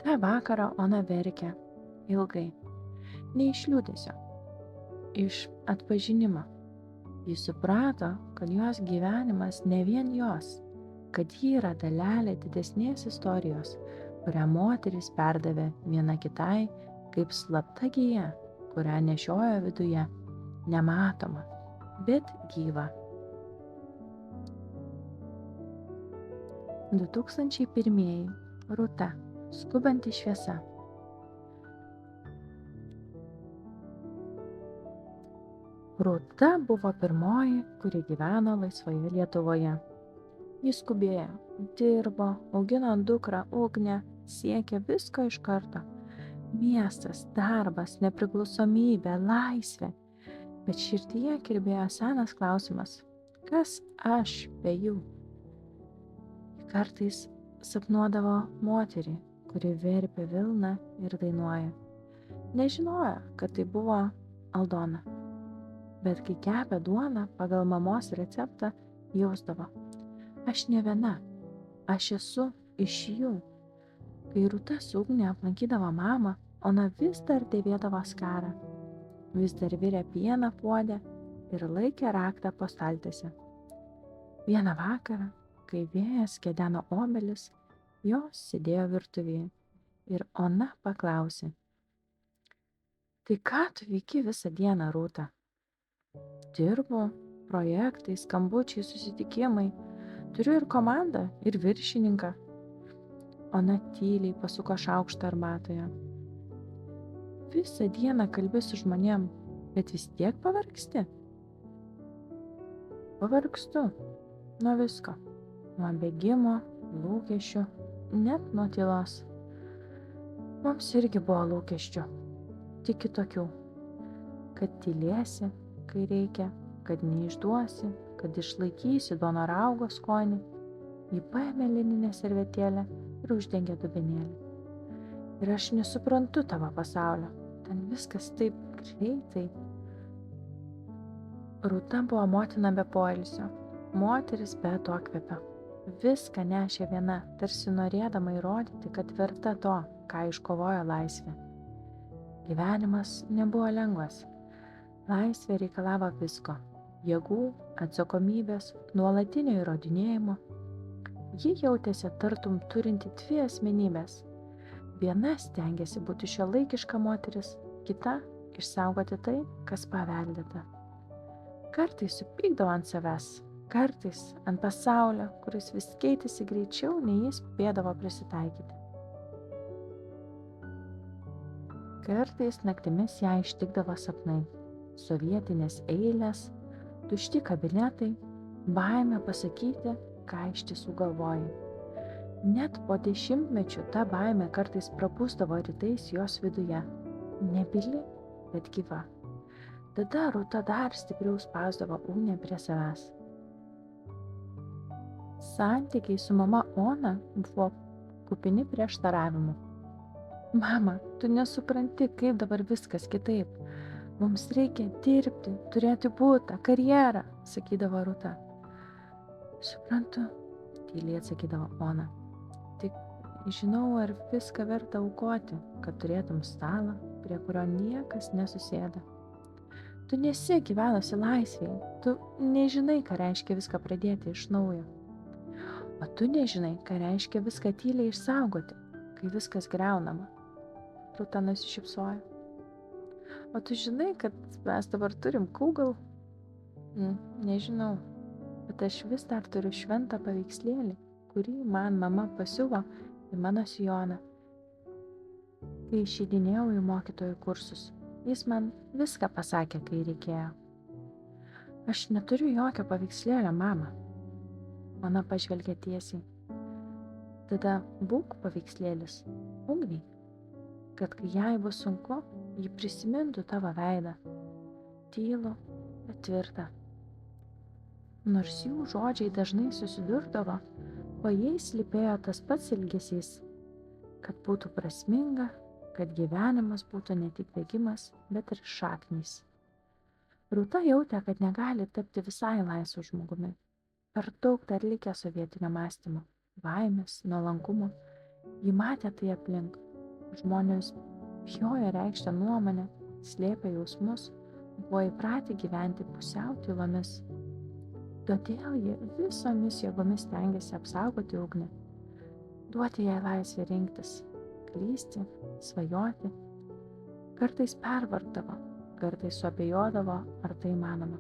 Ta vakarą Ona verkė ilgai, ne iš liūdesio, iš atpažinimo. Jis suprato, kad jos gyvenimas ne vien jos, kad ji yra dalelė didesnės istorijos, kurią moteris perdavė viena kitai kaip slapta gija, kurią nešiojo viduje, nematoma, bet gyva. 2001. Rūta, skubanti šviesa. Rūta buvo pirmoji, kuri gyveno laisvoje Lietuvoje. Jis skubėjo, dirbo, augino dukrą Ugnę, siekė visko iš karto. Miestas, darbas, nepriklausomybė, laisvė. Bet širdyje kirbėjo senas klausimas, kas aš be jų? Kartais sapnuodavo moterį, kuri verpia vilną ir dainuoja. Nežinojo, kad tai buvo Aldona. Bet kai kepė duoną pagal mamos receptą, jausdavo. Aš ne viena, aš esu iš jų. Kai Rūta su Ugne aplankydavo mamą, ona vis dar dėvėdavo skarą, vis dar virė pieną puode ir laikė raktą po staltiese. Vieną vakarą, kai vėjas kedeno obelis, jos sėdėjo virtuvėje ir ona paklausė: "Tai ką tu veiki visą dieną, Rūta?" "Dirbu, projektai, skambučiai, susitikimai, turiu ir komandą, ir viršininką." Ona tyliai pasuko šaukštą arbatoje. "Visą dieną kalbi su žmonėm, bet vis tiek pavargsti?" "Pavargstu nuo visko, nuo bėgimo, lūkesčių, net nuo tylos." "Mums irgi buvo lūkesčių, tik kitokių. Kad tylėsi, kai reikia, kad neišduosi, kad išlaikysi dono raugo skonį." Ji paėmė lininę servetėlę ir uždengė dubenėlį. "Ir aš nesuprantu tavo pasaulio, ten viskas taip greitai." Rūta buvo motina be poilsio, moteris be atokvėpio. Viską nešė viena, tarsi norėdama įrodyti, kad verta to, ką iškovojo laisvė. Gyvenimas nebuvo lengvas. Laisvė reikalavo visko – jėgų, atsakomybės, nuolatinio įrodinėjimo. Ji jautėsi tartum turinti dvi asmenybės. Viena stengiasi būti šiuolaikiška moteris, kita – išsaugoti tai, kas paveldėta. Kartais supykdavo ant savęs, kartais ant pasaulio, kuris vis keitėsi greičiau, nei jis spėdavo prisitaikyti. Kartais naktimis ją ištikdavo sapnai, sovietinės eilės, tušti kabinetai, baimė pasakyti, ką iš tiesų galvoji. Net po 10 mečių ta baimė kartais prabusdavo rytais jos viduje. Nebyli, bet gyva. Tada Rūta dar stipriau spausdavo Ugnę prie savęs. Santykiai su mama Ona buvo kupini prieštaravimų. "Mama, tu nesupranti, kaip dabar viskas kitaip. Mums reikia dirbti, turėti butą, karjerą", sakydavo Rūta. "Suprantu", tyliai atsakydavo Ona. "Tik žinau, ar viską verta aukoti, kad turėtum stalą, prie kurio niekas nesusėda. Tu nesi gyvenusi laisvėje, tu nežinai, ką reiškia viską pradėti iš naujo. O tu nežinai, ką reiškia viską tyliai išsaugoti, kai viskas griaunama." Rūta nusišypsojo. "O tu žinai, kad mes dabar turim Google?" "Nežinau, bet aš vis dar turiu šventą paveikslėlį, kurį man mama pasiuvo į mano sijoną. Kai išeidinėjau į mokytojų kursus, jis man viską pasakė, kai reikėjo." "Aš neturiu jokio paveikslėlio, mama." Ona pažvelgė tiesiai. "Tada būk paveikslėlis Ugniai, kad kai jai bus sunku, ji prisimintų tavo veidą. Tylų, bet tvirtą." Nors jų žodžiai dažnai susidurdavo, po jais slypėjo tas pats ilgesys, kad būtų prasminga, kad gyvenimas būtų ne tik bėgimas, bet ir šaknys. Rūta jautė, kad negali tapti visai laisvu žmogumi. Per daug dar likę sovietinio mąstymo, baimės, nuolankumo. Ji matė tai aplink. Žmonės bijojo reikšti nuomonę, slėpė jausmus, buvo įpratę gyventi pusiau tylomis. Todėl ji visomis jėgomis stengiasi apsaugoti Ugnę, duoti jai laisvę rinktis, klysti, svajoti. Kartais pervargdavo, kartais suabejodavo, ar tai įmanoma.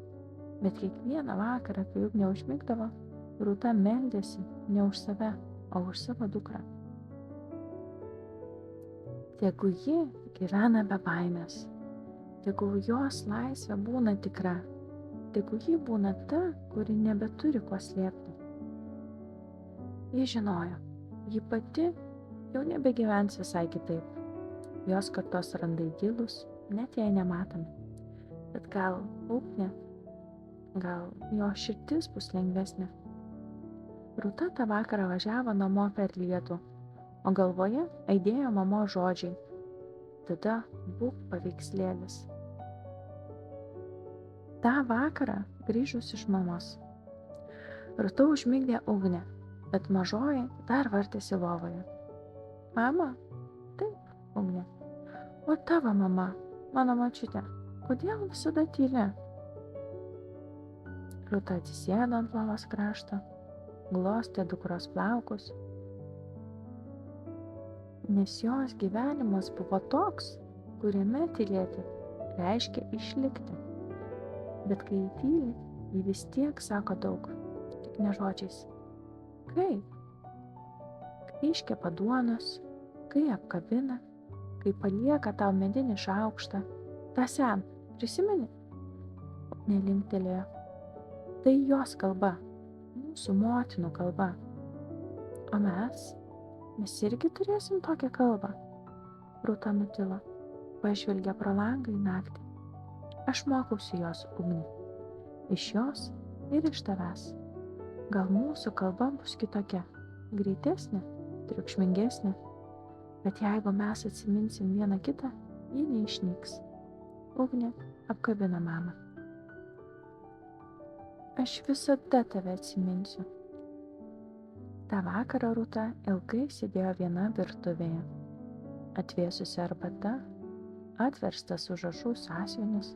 Bet kiekvieną vakarą, kai Ugnė užmigdavo, Rūta meldėsi ne už save, o už savo dukrą. Tegu ji gyvena be baimės, tegu jos laisvė būna tikra, tegu ji būna ta, kuri nebeturi ko slėpti. Ji žinojo, ji pati jau nebegyvens visai kitaip. Jos kartos randai gilūs, net jei nematomi. Bet gal Ugnė, gal jo širdis bus lengvesnė. Rūta tą vakarą važiavo namo per lietų, o galvoje aidėjo mamos žodžiai. Tada būk paveikslėlis. Ta vakarą grįžus iš mamos, Rūta užmigdė Ugnę, bet mažoji dar vartėsi lovoje. Mama? Taip, Ugnė. O tavo mama, mano močiutė, kodėl visada tyli? Rūta atsisėdo ant lovos krašto, glostė dukros plaukus, nes jos gyvenimas buvo toks, kuriame tylėti reiškia išlikti. Bet kai ji tyli, ji vis tiek sako daug, tik ne žodžiais. Kaip? Kai iškepa duonos, kai apkabina, kai palieka tau medinį šaukštą, tą sen, prisimeni? Nelinktelėjo. Tai jos kalba, mūsų motinų kalba. O mes irgi turėsim tokią kalbą. Rūta nutilo, pažvelgė pro langą į naktį. Aš mokausi jos, Ugnė. Iš jos ir iš tavęs. Gal mūsų kalba bus kitokia, greitesnė, triukšmingesnė, bet jeigu mes atsiminsim vieną kitą, ji neišnyks. Ugnė apkabino mamą. Aš visada tave atsiminsiu. Ta vakarą Rūta ilgai sėdėjo viena virtuvėje. Atvėsusi arbata, atverstas užrašų sąsiuvinis,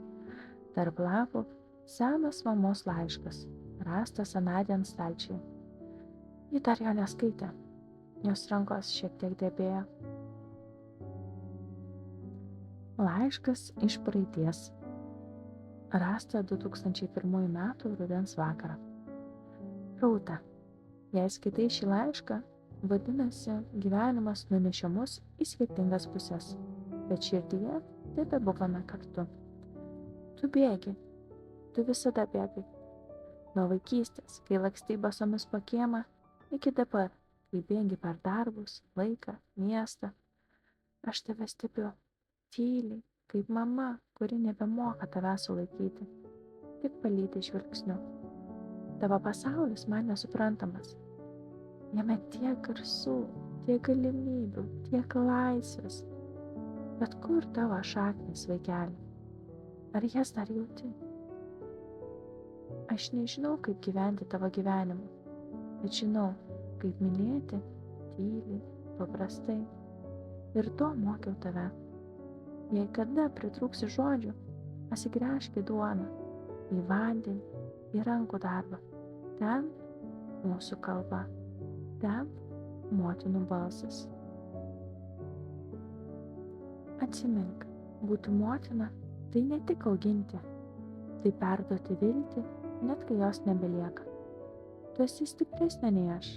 tarp lapų senas mamos laiškas, rastas anądien stalčiuje. Ji dar jo neskaitė, jos rankos šiek tiek drebėjo. Laiškas iš praeities. Rasta 2001 metų rudens vakarą. Rūta, jei skaitai šį laišką, vadinasi, gyvenimas nunešė mus į skirtingas puses, bet širdyje tebebuvome kartu. Tu bėgi, tu visada bėgai. Nuo vaikystės, kai lakstai basomis po kiemą, iki dabar, kai bėgi per darbus, laiką, miestą. Aš tave stebiu, tyliai, kaip mama, kuri nebemoka tavęs sulaikyti, tik palydi žvilgsniu. Tavo pasaulis man nesuprantamas. Jame tiek garsų, tiek galimybių, tiek laisvės. Bet kur tavo šaknys, vaikeli? Ar jas dar jauti? Aš nežinau, kaip gyventi tavo gyvenimą, bet žinau, kaip mylėti tyliai, paprastai. Ir to mokiau tave. Jei kada pritrūksi žodžių, atsigręžk į duoną, į vandenį, į rankų darbą. Ten mūsų kalba, ten motinų balsas. Atsimink, būti motina tai ne tik auginti, tai perduoti viltį, net kai jos nebelieka. Tu esi stipresnė nei aš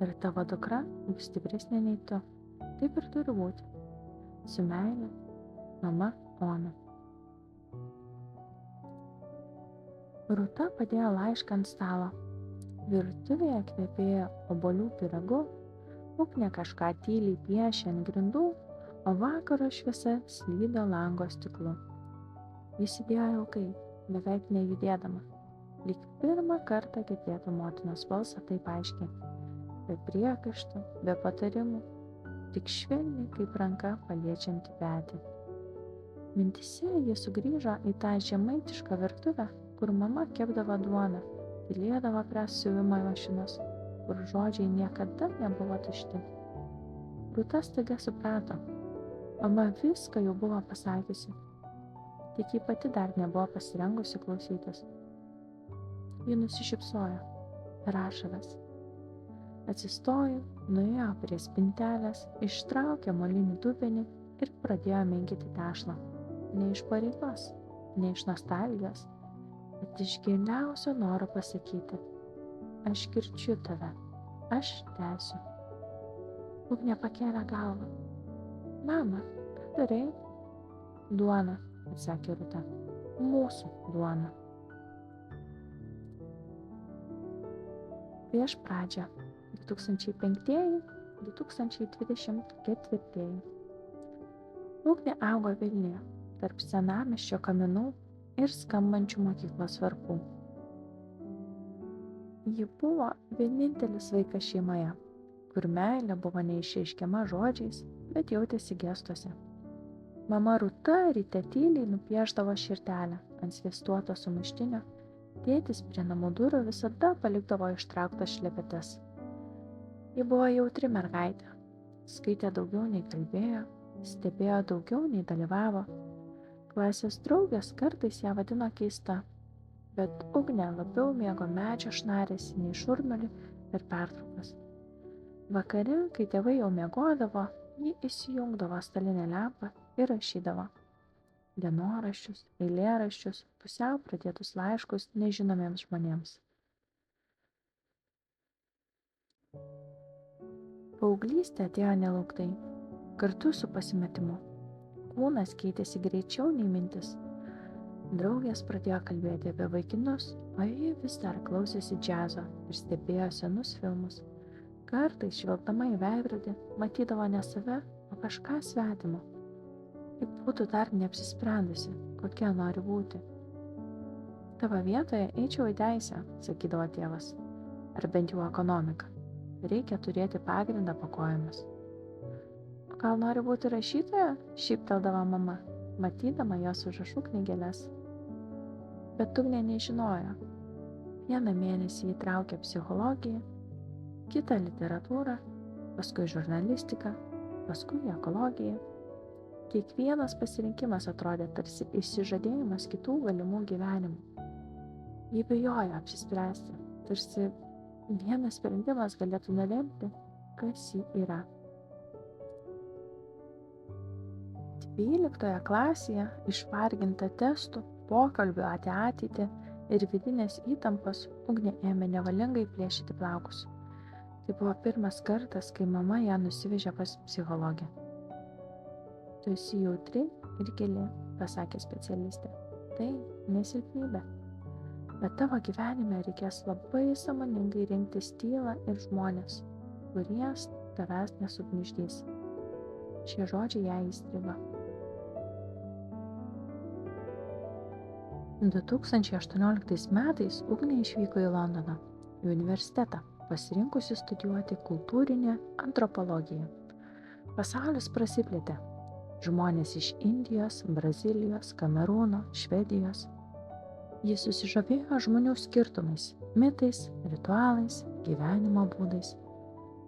ir tavo dukra bus stipresnė nei tu. Taip ir turi būti. Su meile, mama Ona. Rūta padėjo laišką ant stalo. Virtuvėje kvepėjo obuolių pyragu, Ugnė kažką tyliai piešė ant grindų, o vakaro šviesa slydo lango stiklu. Jis sėdėjo ilgai, beveik nejudėdama, lyg pirmą kartą girdėtų motinos balsą taip aiškiai, be priekaištų, be patarimų, tik švelniai kaip ranka paliečianti petį. Mintise ji sugrįžo į tą žemaitišką virtuvę, kur mama kepdavo duoną, tylėdavo prie siuvimo mašinos, kur žodžiai niekada nebuvo tušti. Rūta staiga suprato, mama viską jau buvo pasakiusi, tik ji pati dar nebuvo pasirengusi klausytis. Ji nusišypsojo per ašaras. Atsistojo, nuėjo prie spintelės, ištraukė molinį dubenį ir pradėjo minkyti tešlą. Ne iš pareigos, ne iš nostalgijos, bet iš giliausio noro pasakyti: aš girdžiu tave, aš tęsiu. Ugnė pakėlė galvą. Mama, ką darai? Duona, atsakė Rūta. Mūsų duona. Prieš pradžią 2005-2024. Ugnė augo Vilniuje, tarp senamiesčio kaminų ir skambančių mokyklos varpų. Ji buvo vienintelis vaikas šeimoje, kur meilė buvo neišreiškiama žodžiais, bet jautėsi gestuose. Mama Rūta ryte tyliai nupieždavo širdelę ant sviestuoto sumuštinio, tėtis prie namų durų visada palikdavo ištrauktas šlepetes. Ji buvo jautri mergaitė, Skaitė daugiau nei kalbėjo, stebėjo daugiau nei dalyvavo. Klasės draugės kartais ją vadino keista, bet Ugnė labiau mėgo medžio šnarėsi nei šurmulį per pertraukas. Vakare, kai tėvai jau miegodavo, ji įsijungdavo stalinę lempą ir rašydavo dienoraščius, eilėraščius, pusiau pradėtus laiškus nežinomiems žmonėms. Paauglystė atėjo nelauktai, kartu su pasimetimu. Kūnas keitėsi greičiau nei mintis. Draugės pradėjo kalbėti apie vaikinus, o ji vis dar klausėsi džiazo ir stebėjo senus filmus. Kartais, žvelgdama į veidrodį, matydavo ne save, o kažką svetimo. Juk būtų dar neapsisprendusi, kokia nori būti. Tavo vietoje eičiau į teisę, sakydavo tėvas, ar bent jau ekonomiką. Reikia turėti pagrindą po kojomis. O gal nori būti rašytoja? Šypteldavo mama, matydama jos užrašų knygeles. Bet Ugnė nežinojo. Vieną mėnesį įtraukė psichologiją, kitą literatūrą, paskui žurnalistiką, paskui ekologiją. Kiekvienas pasirinkimas atrodė tarsi išsižadėjimas kitų galimų gyvenimų. Ji bijojo apsispręsti, tarsi vienas sprendimas galėtų nulemti, kas ji yra. 12 klasėje, išvarginta testų, pokalbių apie ateitį ir vidinės įtampos, Ugnė ėmė nevalingai plėšyti plaukus. Tai buvo pirmas kartas, kai mama ją nusivežė pas psichologę. Tu esi jautri ir gili, pasakė specialistė. Tai nesilpnybė. Bet tavo gyvenime reikės labai sąmoningai rinktis tylą ir žmonės, kurie tavęs nesugniuždys. Šie žodžiai ją įstrigo. 2018 metais Ugnė išvyko į Londoną, į universitetą, pasirinkusi studijuoti kultūrinę antropologiją. Pasaulis prasiplėtė. Žmonės iš Indijos, Brazilijos, Kamerūno, Švedijos. Jis susižavėjo žmonių skirtumais, mitais, ritualais, gyvenimo būdais,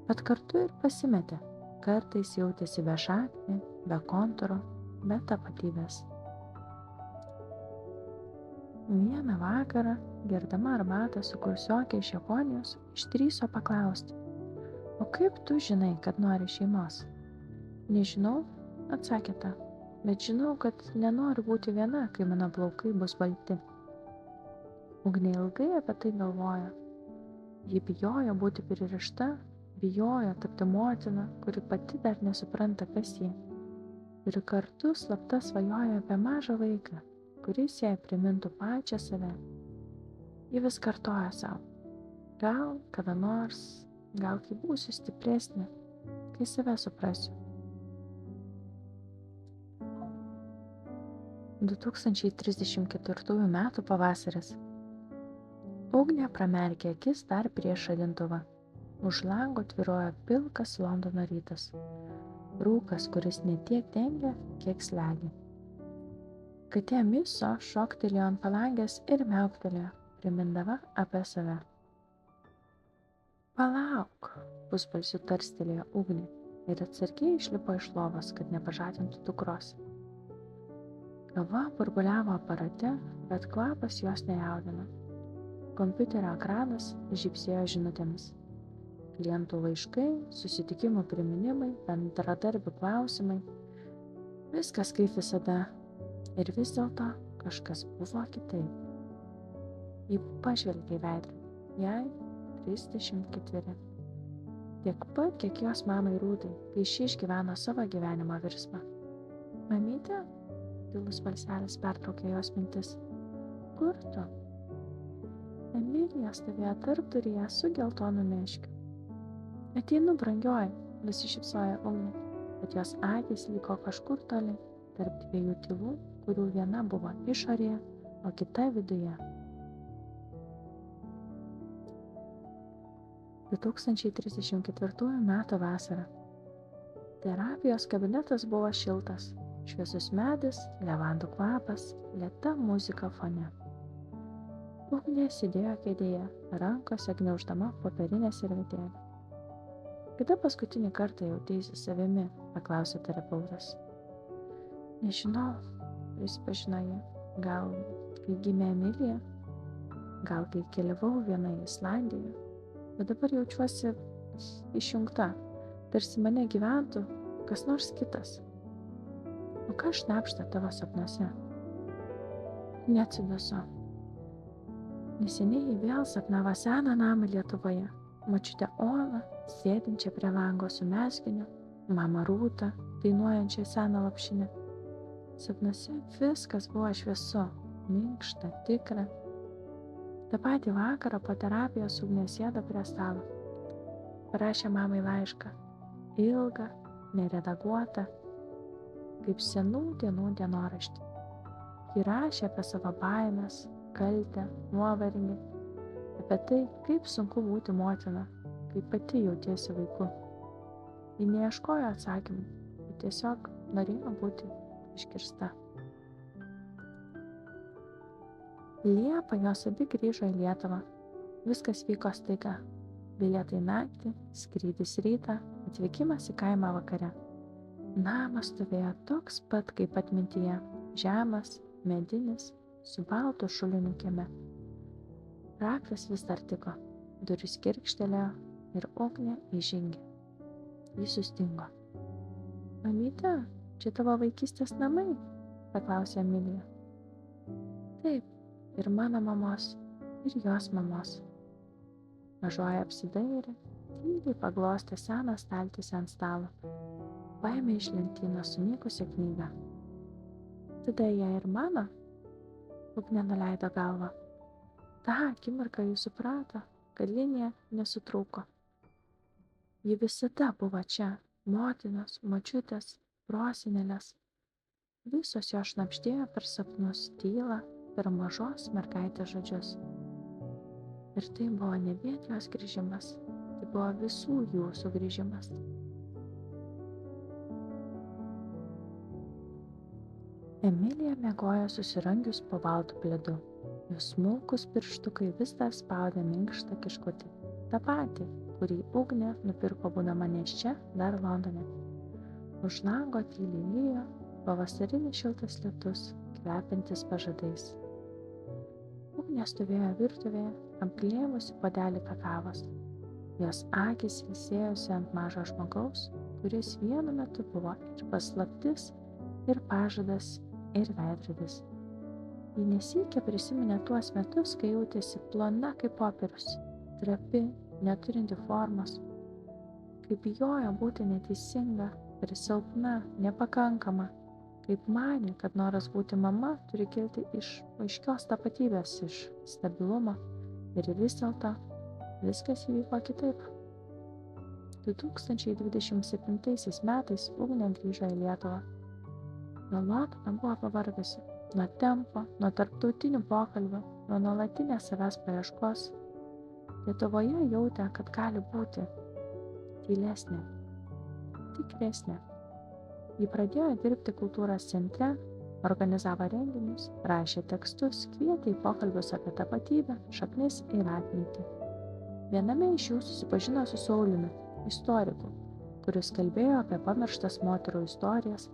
bet kartu ir pasimetė, kartais jautėsi be šaknį, be kontūro, be tapatybės. Vieną vakarą, gerdama arbatą su kursiokė iš Japonijos, išdrįso paklausti, o kaip tu žinai, kad nori šeimos? Nežinau, atsakė ta, bet žinau, kad nenoriu būti viena, kai mano plaukai bus balti. Ugnė ilgai apie tai galvojo. Ji bijojo būti pririšta, bijojo tapti motina, kuri pati dar nesupranta, kas ji. Ir kartu slapta svajojo apie mažą vaiką, kuris jai primintų pačią save. Ji vis kartojo savo. Gal kada nors, gal kai būsiu stipresnė, kai save suprasiu. 2034 metų pavasaris. Ugnė pramerkė akis dar prieš žadintuvą. Už lango tvyrojo pilkas Londono rytas. Rūkas, kuris ne tiek dengia, kiek slegia. Katė Miso šoktelėjo ant palangės ir miauktelėjo, primindama apie save. Palauk, pusbalsiu tarstelėjo Ugnė ir atsargiai išlipo iš lovos, kad nepažadintų dukros. Kava burbuliavo aparate, bet kvapas jos nejaudino. Kompiuterio ekranas žybsėjo žinutėmis. Klientų laiškai, susitikimų priminimai, bendradarbių klausimai. Viskas kaip visada. Ir vis dėlto kažkas buvo kitaip. Ji pažvelgė į veidrodį. Jai 34. Tiek pat, kiek jos mamai Rūtai, kai ši išgyveno savo gyvenimo virsmą. Mamytė? Tylus balselis pertraukė jos mintis. Kur tu? Emilija stovėjo tarpduryje su geltonu meškiu. Ateinu, brangioji, nusišypsojo Ugnė, bet jos akys liko kažkur toli, tarp dviejų tylų, kurių viena buvo išorėje, o kita viduje. 2034 metų vasara. Terapijos kabinetas buvo šiltas. Šviesus medis, levandų kvapas, lėta muzika fone. Ugnė sėdėjo kėdėje, rankose gniauždama popierinę servetėlę. Kada paskutinį kartą jauteisi savimi, paklausė terapeutas. Nežinau, prisipažino ji, gal kai gimė Emilija, gal kai keliavau viena į Islandiją, bet dabar jaučiuosi išjungta, tarsi mane gyventų kas nors kitas. O ką šnabžda tavo sapnuose? Neatsiduso. Neseniai ji vėl sapnavo seną namą Lietuvoje, močiutę Olą, sėdinčią prie lango su mezginiu, mamą Rūtą, dainuojančią seną lopšinę. Sapnuose viskas buvo šviesu, minkšta, tikra. Ta patį vakarą po terapijos Ugnė sėdo prie stalo. Parašė mamai laišką, ilgą, neredaguotą, kaip senų dienų dienoraštį. Ji rašė apie savo baimės, kaltę, nuovargį, apie tai, kaip sunku būti motina, kaip pati jautiesi vaiku. Ji neieškojo atsakymų, ji tiesiog norėjo būti išgirsta. Liepą jos abi grįžo į Lietuvą. Viskas vyko staiga. Bilietai naktį, skrydis rytą, atvykimas į kaimą vakare. Namas stovėjo toks pat kaip atmintyje, žemas, medinis, su baltu šuliniu kieme. Raktas vis dar tiko, durys kirkštelėjo ir Ugnė įžengė. Ji sustingo. Mamyte, čia tavo vaikystės namai? Paklausė Emilija. Taip, ir mano mamos, ir jos mamos. Mažoji apsidairė, tyliai paglostė seną staltiesę ant stalo. Paėmė iš lentynos sunykusią knygą. Tada ją ir mano? Ugnė nuleido galvą. Ta akimirką ji suprato, kad linija nesutrūko. Ji visada buvo čia, motinos, močiutės, prosenelės. Visos jo šnabždėjo per sapnus tylą, per mažos mergaitės žodžius. Ir tai buvo ne vien jos grįžimas, tai buvo visų jų sugrįžimas. Emilija miegojo susirangius po baltu pledu. Jos smulkus pirštukai vis dar spaudė minkštą kiškutį. Ta patį, kurį Ugnė nupirko būdama nėščia dar Londone. Už lango tyliai lijo pavasarinis šiltas lietus, kvepiantis pažadais. Ugnė stovėjo virtuvėje, apglėbusi puodelį kakavos. Jos akys ilsėjosi ant mažo žmogaus, kuris vienu metu buvo ir paslaptis, ir pažadas, ir veidrodis. Ji nesykė prisiminė tuos metus, kai jautėsi plona kaip popierius, trapi, neturinti formos, kaip bijojo būti neteisinga, per silpna, nepakankama, kaip manė, kad noras būti mama turi kilti iš aiškios tapatybės, iš stabilumo, ir vis dėlto viskas įvyko kitaip. 2027 metais Ugnė grįžo į Lietuvą. Nuo Londono buvo pavargusi, nuo tempo, nuo tarptautinių pokalbių, nuo nuolatinės savęs paieškos. Lietuvoje jautė, kad gali būti tylesnė, tikresnė. Ji pradėjo dirbti kultūros centre, organizavo renginius, rašė tekstus, kvietė į pokalbius apie tapatybę, šaknis ir atmintį. Viename iš jų susipažino su Sauliumi, istoriku, kuris kalbėjo apie pamirštas moterų istorijas,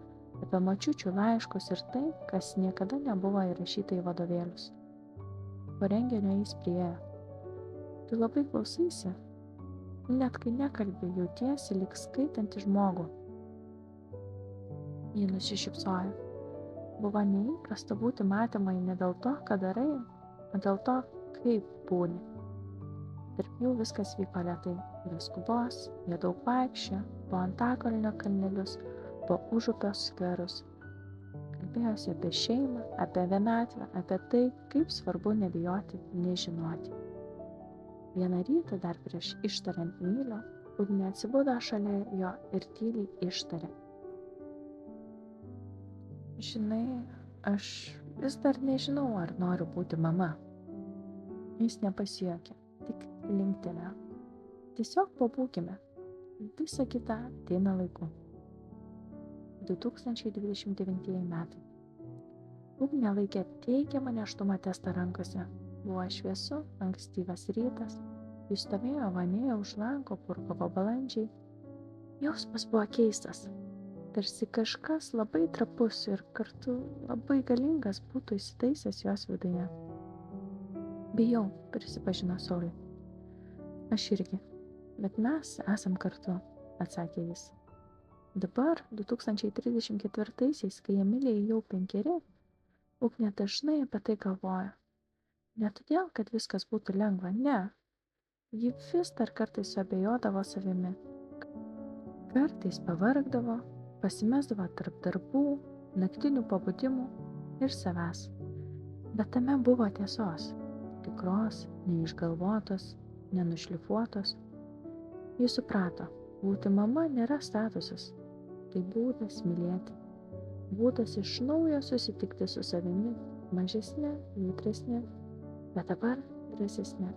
apie močiučių laiškus ir tai, kas niekada nebuvo įrašyta į vadovėlius. Po renginio jis priėjo. Tu labai klausaisi, net kai nekalbi, jautiesi lyg skaitanti žmogų. Ji nusišypsojo. Buvo neįprasta būti matomai ne dėl to, ką darai, o dėl to, kaip būni. Tarp jų viskas vyko lėtai, be skubos, jie daug vaikščiojo, po Antakalnio kalnelius, po Užupio skverus. Kalbėjosi apie šeimą, apie vienatvę, apie tai, kaip svarbu nebijoti, nežinoti. Vieną rytą dar prieš ištariant myliu, Ugnė atsibudo šalia jo ir tyliai ištarė. Žinai, aš vis dar nežinau, ar noriu būti mama. Jis nepasijuokė, tik linktelėjo. Tiesiog pabūkime. Visa kita ateina laiku. 2029 metai. Ugnė laikė teigiamą nėštumo testą rankose. Buvo šviesu, ankstyvas rytas. Jis stovėjo vanėje už lango, purkavo balandžiai. Jausmas buvo keistas, tarsi kažkas labai trapus ir kartu labai galingas būtų įsitaisęs jos viduje. Bijau, prisipažino Saulė. Aš irgi, bet mes esam kartu, atsakė jis. Dabar, 2034-aisiais, kai Emilijai jau 5, Ugnė dažnai apie tai galvoja. Ne todėl, kad viskas būtų lengva, ne. Ji vis dar kartais suabejodavo savimi. Kartais pavargdavo, pasimesdavo tarp darbų, naktinių pabudimų ir savęs. Bet tame buvo tiesos, tikros, neišgalvotos, nenušlifuotos. Ji suprato, būti mama nėra statusas, tai būdas mylėti, būdas iš naujo susitikti su savimi, mažesnė, jautresnė, bet dabar drąsesnė.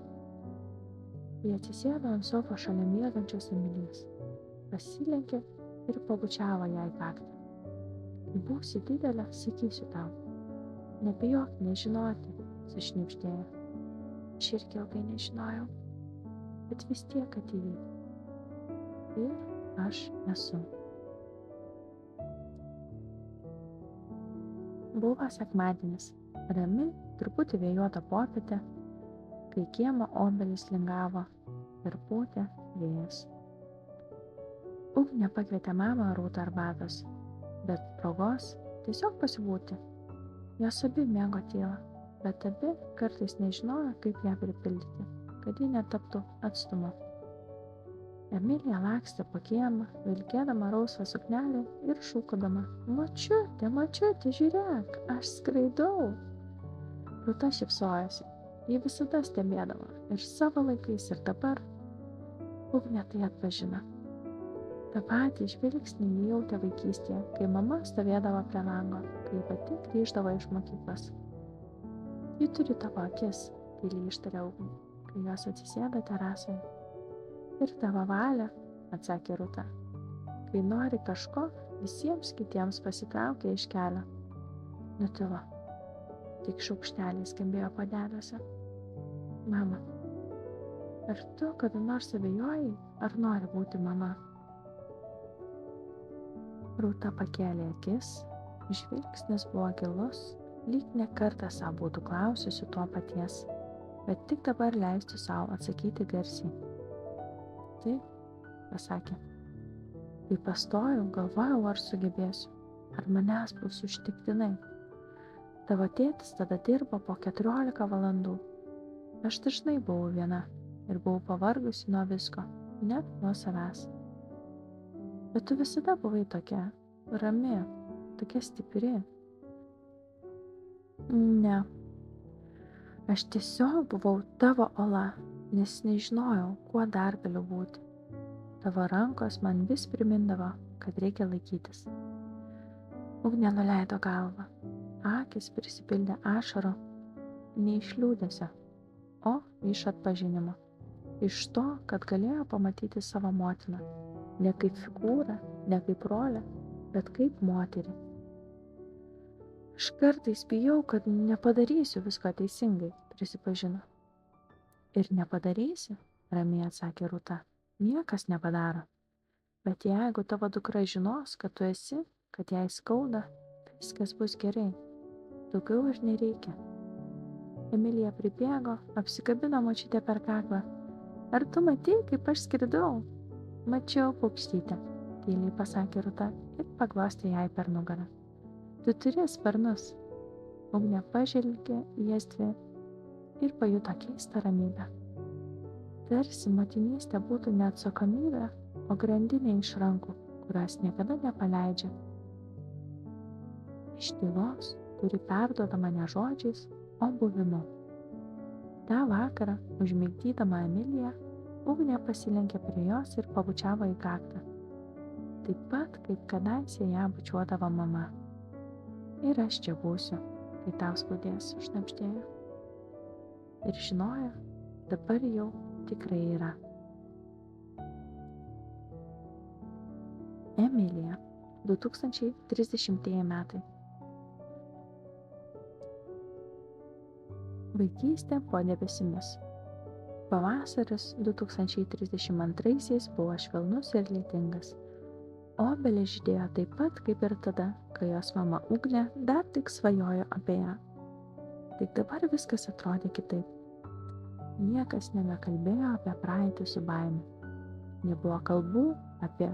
Ji atsisėdo ant sofos šalia miegančios Emilijos, pasilenkė ir pabučiavo jai kaktą. Kai būsi didelė, sakysiu tau. Nebijok nežinoti, sušnibždėjo. Aš irgi ilgai nežinojau, bet vis tiek atėjai. Ir aš esu. Buvo sekmadienis, rami, truputį vėjuota popietė, kai kiemo obelis lingavo ir pūtė vėjas. Ugnė pakvietė mamą rūti arbatos, bet progos tiesiog pasibūti. Jos abi mėgo tylą, bet abi kartais nežinojo, kaip ją pripildyti, kad ji netaptų atstumu. Emilija lakstė po kiemą, vilkėdama rausvą suknelę ir šūkaudama: Močiutė, močiutė, žiūrėk, aš skraidau. Rūta šypsojosi, ji visada stebėdavo ir savo laikais ir dabar. Ugnė tai atpažino. Ta patį žvilgsnį ji jautė vaikystėje, kai mama stovėdavo prie lango, kai pati grįždavo iš mokyklos. Ji turi tavo akis, tyliai ištarė Ugnė, kai jos atsisėdo terasoje. Ir tavo valia, atsakė Rūta. Kai nori kažko, visiems kitiems pasitraukia iš kelio. Nutilo. Tik šaukšteliai skambėjo puodeliuose. Mama, ar tu kada nors abejojai, ar nori būti mama? Rūta pakėlė akis, žvilgsnis buvo gilus, lyg ne kartą savo būtų klausiusi to paties, bet tik dabar leistų savo atsakyti garsiai. Taip, pasakė. Kai pastojau, galvojau, ar sugebėsiu, ar manęs bus užtektinai. Tavo tėtis tada dirbo po 14 valandų. Aš dažnai buvau viena ir buvau pavargusi nuo visko, net nuo savęs. Bet tu visada buvai tokia rami, tokia stipri. Ne. Aš tiesiog buvau tavo ola, nes nežinojau, kuo dar galiu būti. Tavo rankos man vis primindavo, kad reikia laikytis. Ugnė nuleido galvą. Akis prisipildė ašarų, ne iš liūdesio, o iš atpažinimo. Iš to, kad galėjo pamatyti savo motiną. Ne kaip figūrą, ne kaip rolę, bet kaip moterį. Aš kartais bijau, kad nepadarysiu visko teisingai, prisipažino. Ir nepadarysi, ramiai atsakė Rūta. Niekas nepadaro. Bet jeigu tavo dukra žinos, kad tu esi, kad jai skauda, viskas bus gerai. Daugiau ir nereikia. Emilija pribėgo, apsikabino močiutę per kaklą. Ar tu matei, kaip aš skridau? Mačiau, paukštytę, tyliai pasakė Rūta ir paglostė jai per nugarą. Tu turi sparnus. Ugnė pažvelgė į jas dvi ir pajuto keistą ramybę. Tarsi motinystė būtų ne atsakomybė, o grandinė iš rankų, kurios niekada nepaleidžia. Iš tylos, kuri perduodama ne žodžiais, o buvimu. Ta vakarą, užmigdydama Emiliją, Ugnė pasilenkė prie jos ir pabučiavo į kaktą. Taip pat, kaip kadaise ją bučiuodavo mama. Ir aš čia būsiu, kai tau skaudės, šnabždėjo. Ir žinojo, dabar jau tikrai yra. Emilija, 2030 metai. Vaikystė po debesimis. Pavasaris 2032 buvo švelnus ir lietingas, Obelė žydėjo taip pat kaip ir tada, kai jos mama Ugnė dar tik svajojo apie ją. Tik dabar viskas atrodė kitaip. Niekas nebekalbėjo apie praeitį su baime. Nebuvo kalbų apie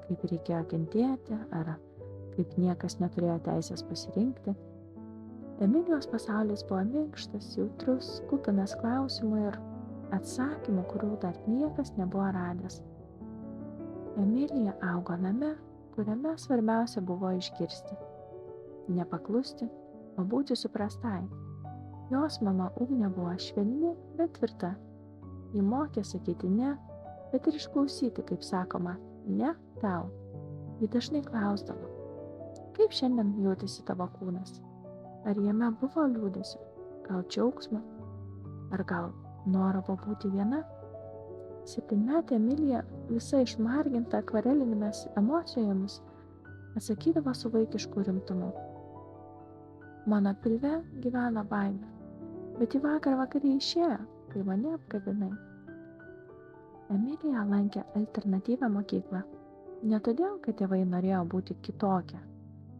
kaip reikėjo kentėti ar kaip niekas neturėjo teisės pasirinkti. Emilijos pasaulis buvo minkštas, jautrus, kupinas klausimų ir atsakymų, kurių dar niekas nebuvo radęs. Emilija augo name, kuriame svarbiausia buvo išgirsti. Nepaklusti, o būti suprastai. Jos mama Ugnė buvo švelni, bet tvirta. Ji mokė sakyti ne, bet ir išklausyti, kaip sakoma, ne tau. Ji dažnai klausdavo, kaip šiandien jautėsi tavo kūnas? Ar jame buvo liūdesio, gal džiaugsmo, ar gal noro pabūti viena? 7-metė Emilija, visa išmarginta akvarelinėmis emocijomis, atsakydavo su vaikišku rimtumu. Mano pilve gyvena baimė, bet į vakarį išėjo, kai mane apkabinai. Emilija lankė alternatyvią mokyklą. Ne todėl, kad tėvai norėjo būti kitokia,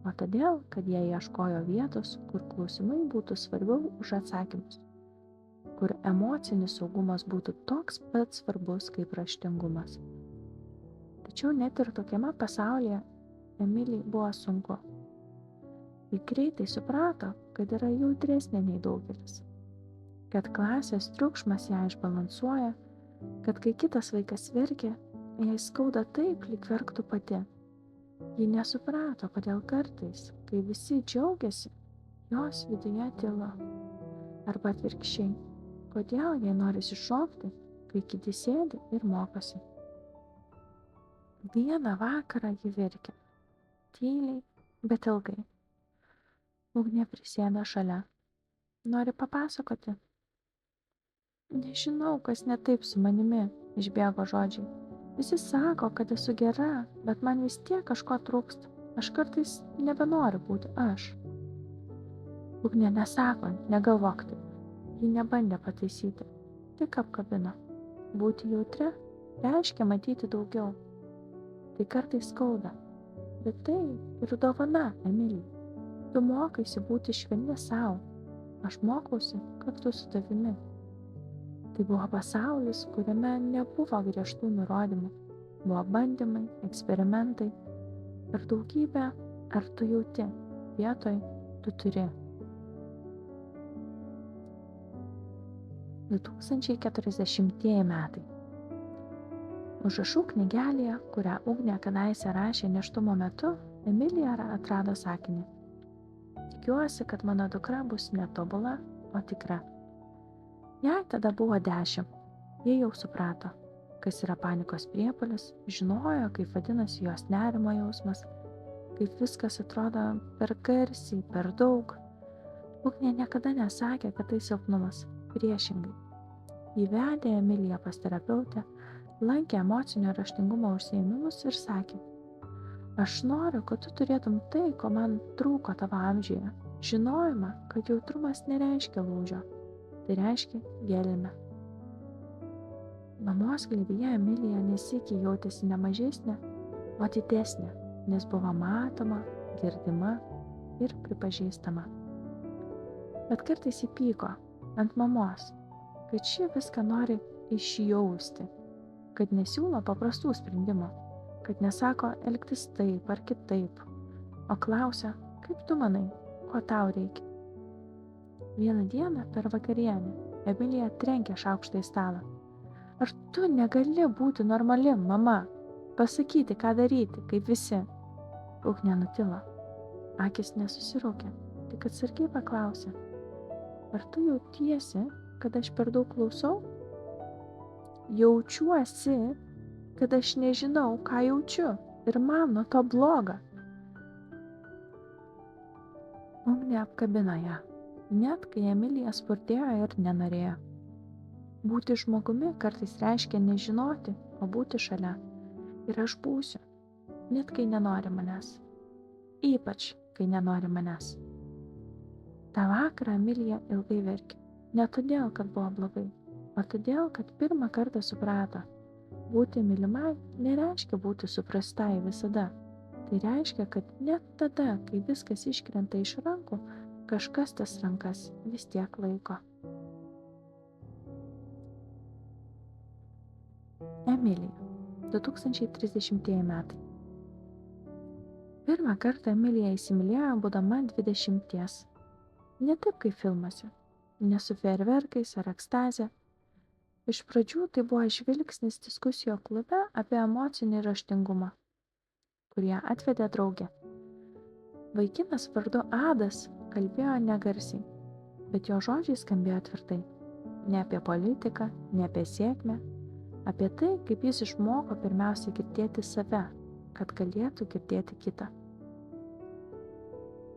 o todėl, kad jie ieškojo vietos, kur klausimai būtų svarbiau už atsakymus, kur emocinis saugumas būtų toks pat svarbus kaip raštingumas. Tačiau net ir tokiame pasaulyje Emilijai buvo sunku. Ji greitai suprato, kad yra jautresnė nei daugelis, kad klasės triukšmas ją išbalansuoja, kad kai kitas vaikas verkia, jai skauda taip, lyg verktų pati. Ji nesuprato, kodėl kartais, kai visi džiaugiasi, jos viduje tyla. Arba atvirkščiai, kodėl jai norisi šokti, kai kiti sėdi ir mokosi. Vieną vakarą ji verkė, tyliai, bet ilgai. Ugnė prisėdo šalia. Nori papasakoti? Nežinau, kas ne taip su manimi, išbėgo žodžiai. Visi sako, kad esu gera, bet man vis tiek kažko trūksta. Aš kartais nebenoriu būti aš. Ugnė nesako, negalvok taip. Ji nebandė pataisyti, tik apkabino. Būti jautri reiškia matyti daugiau. Tai kartais skauda, bet tai ir dovana, Emilijai. Tu mokaisi būti švelni sau. Aš mokausi kartu su tavimi. Tai buvo pasaulis, kuriame nebuvo griežtų nurodymų. Buvo bandymai, eksperimentai ir daugybė ar tu jauti, vietoj tu turi. 2040 metai. Užrašų knygelėje, kurią Ugnė kadaise rašė nėštumo metu, Emilija atrado sakinį. Tikiuosi, kad mano dukra bus netobula, o tikra. Jai tada buvo 10. Jie jau suprato, kas yra panikos priepuolis, žinojo, kaip vadinasi jos nerimo jausmas, kaip viskas atrodo per garsiai, per daug. Ugnė niekada nesakė, kad tai silpnumas, priešingai. Ji vedė Emiliją pas terapeutę, lankė emocinio raštingumo užsiėmimus ir sakė, aš noriu, kad tu turėtum tai, ko man trūko tavo amžiuje, žinojimą, kad jautrumas nereiškia lūžio. Tai reiškia gelmę. Mamos glėbyje Emilija nesykį jautėsi ne mažesnė, o didesnė, nes buvo matoma, girdima ir pripažįstama. Bet kartais įpyko ant mamos, kad ši viską nori išjausti, kad nesiūlo paprastų sprendimų, kad nesako elgtis taip ar kitaip, o klausia, kaip tu manai, ko tau reikia. Vieną dieną per vakarienę Emilija trenkė šaukštą į stalą. Ar tu negali būti normali, mama? Pasakyti, ką daryti, kaip visi? Ugnė nutilo. Akis nesusiraukė, tik atsargiai paklausė. Ar tu jautiesi, kad aš per daug klausau? Jaučiuosi, kad aš nežinau, ką jaučiu ir man nuo to bloga. Ugnė apkabino ją. Net kai Emilija spurtėjo ir nenorėjo. Būti žmogumi kartais reiškia nežinoti, o būti šalia. Ir aš būsiu, net kai nenori manęs. Ypač, kai nenori manęs. Ta vakarą Emilija ilgai verkė. Ne todėl, kad buvo blogai, o todėl, kad pirmą kartą suprato, Būti mylimai nereiškia būti suprastai visada. Tai reiškia, kad net tada, kai viskas iškrenta iš rankų, kažkas tas rankas vis tiek laiko. Emilija, 2030 metai. Pirmą kartą Emilija įsimylėjo būdama 20. Ne taip kaip filmuose, ne su fejerverkais ar ekstaze. Iš pradžių tai buvo žvilgsnis diskusijų klube apie emocinį raštingumą, kurie atvedė draugę. Vaikinas vardu Adas kalbėjo negarsiai, bet jo žodžiai skambėjo tvirtai. Ne apie politiką, ne apie sėkmę, apie tai, kaip jis išmoko pirmiausia girdėti save, kad galėtų girdėti kitą.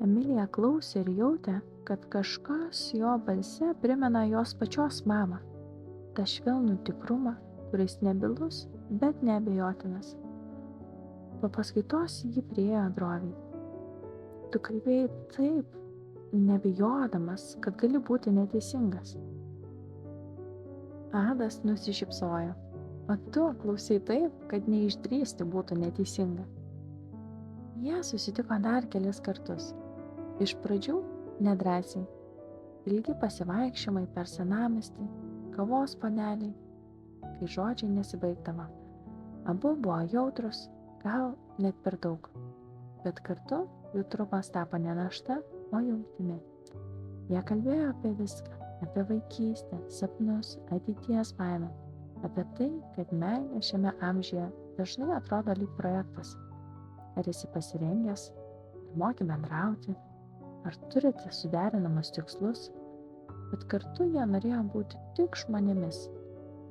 Emilija klausė ir jautė, kad kažkas jo balse primena jos pačios mamą. Ta švelnų tikrumą, kuris nebylus, bet neabejotinas. Po paskaitos jį priėjo droviai. Tu kalbėjai taip, nebijodamas, kad gali būti neteisingas. Adas nusišypsojo, o tu klausai taip, kad neišdrįsti būtų neteisinga. Jie susitiko dar kelis kartus. Iš pradžių nedrąsiai. Ilgi pasivaikščiojimai per senamiestį, kavos puodeliai, kai žodžiai nesibaigdavo. Abu buvo jautrus, gal net per daug. Bet kartu jautrumas tapo ne našta, o jungtimi. Jie kalbėjo apie viską, apie vaikystę, sapnus, ateities baimę, apie tai, kad meilė šiame amžiuje dažnai atrodo lyg projektas. Ar esi pasirengęs, ar moki bendrauti, ar turite suderinamus tikslus, bet kartu jie norėjo būti tik žmonėmis,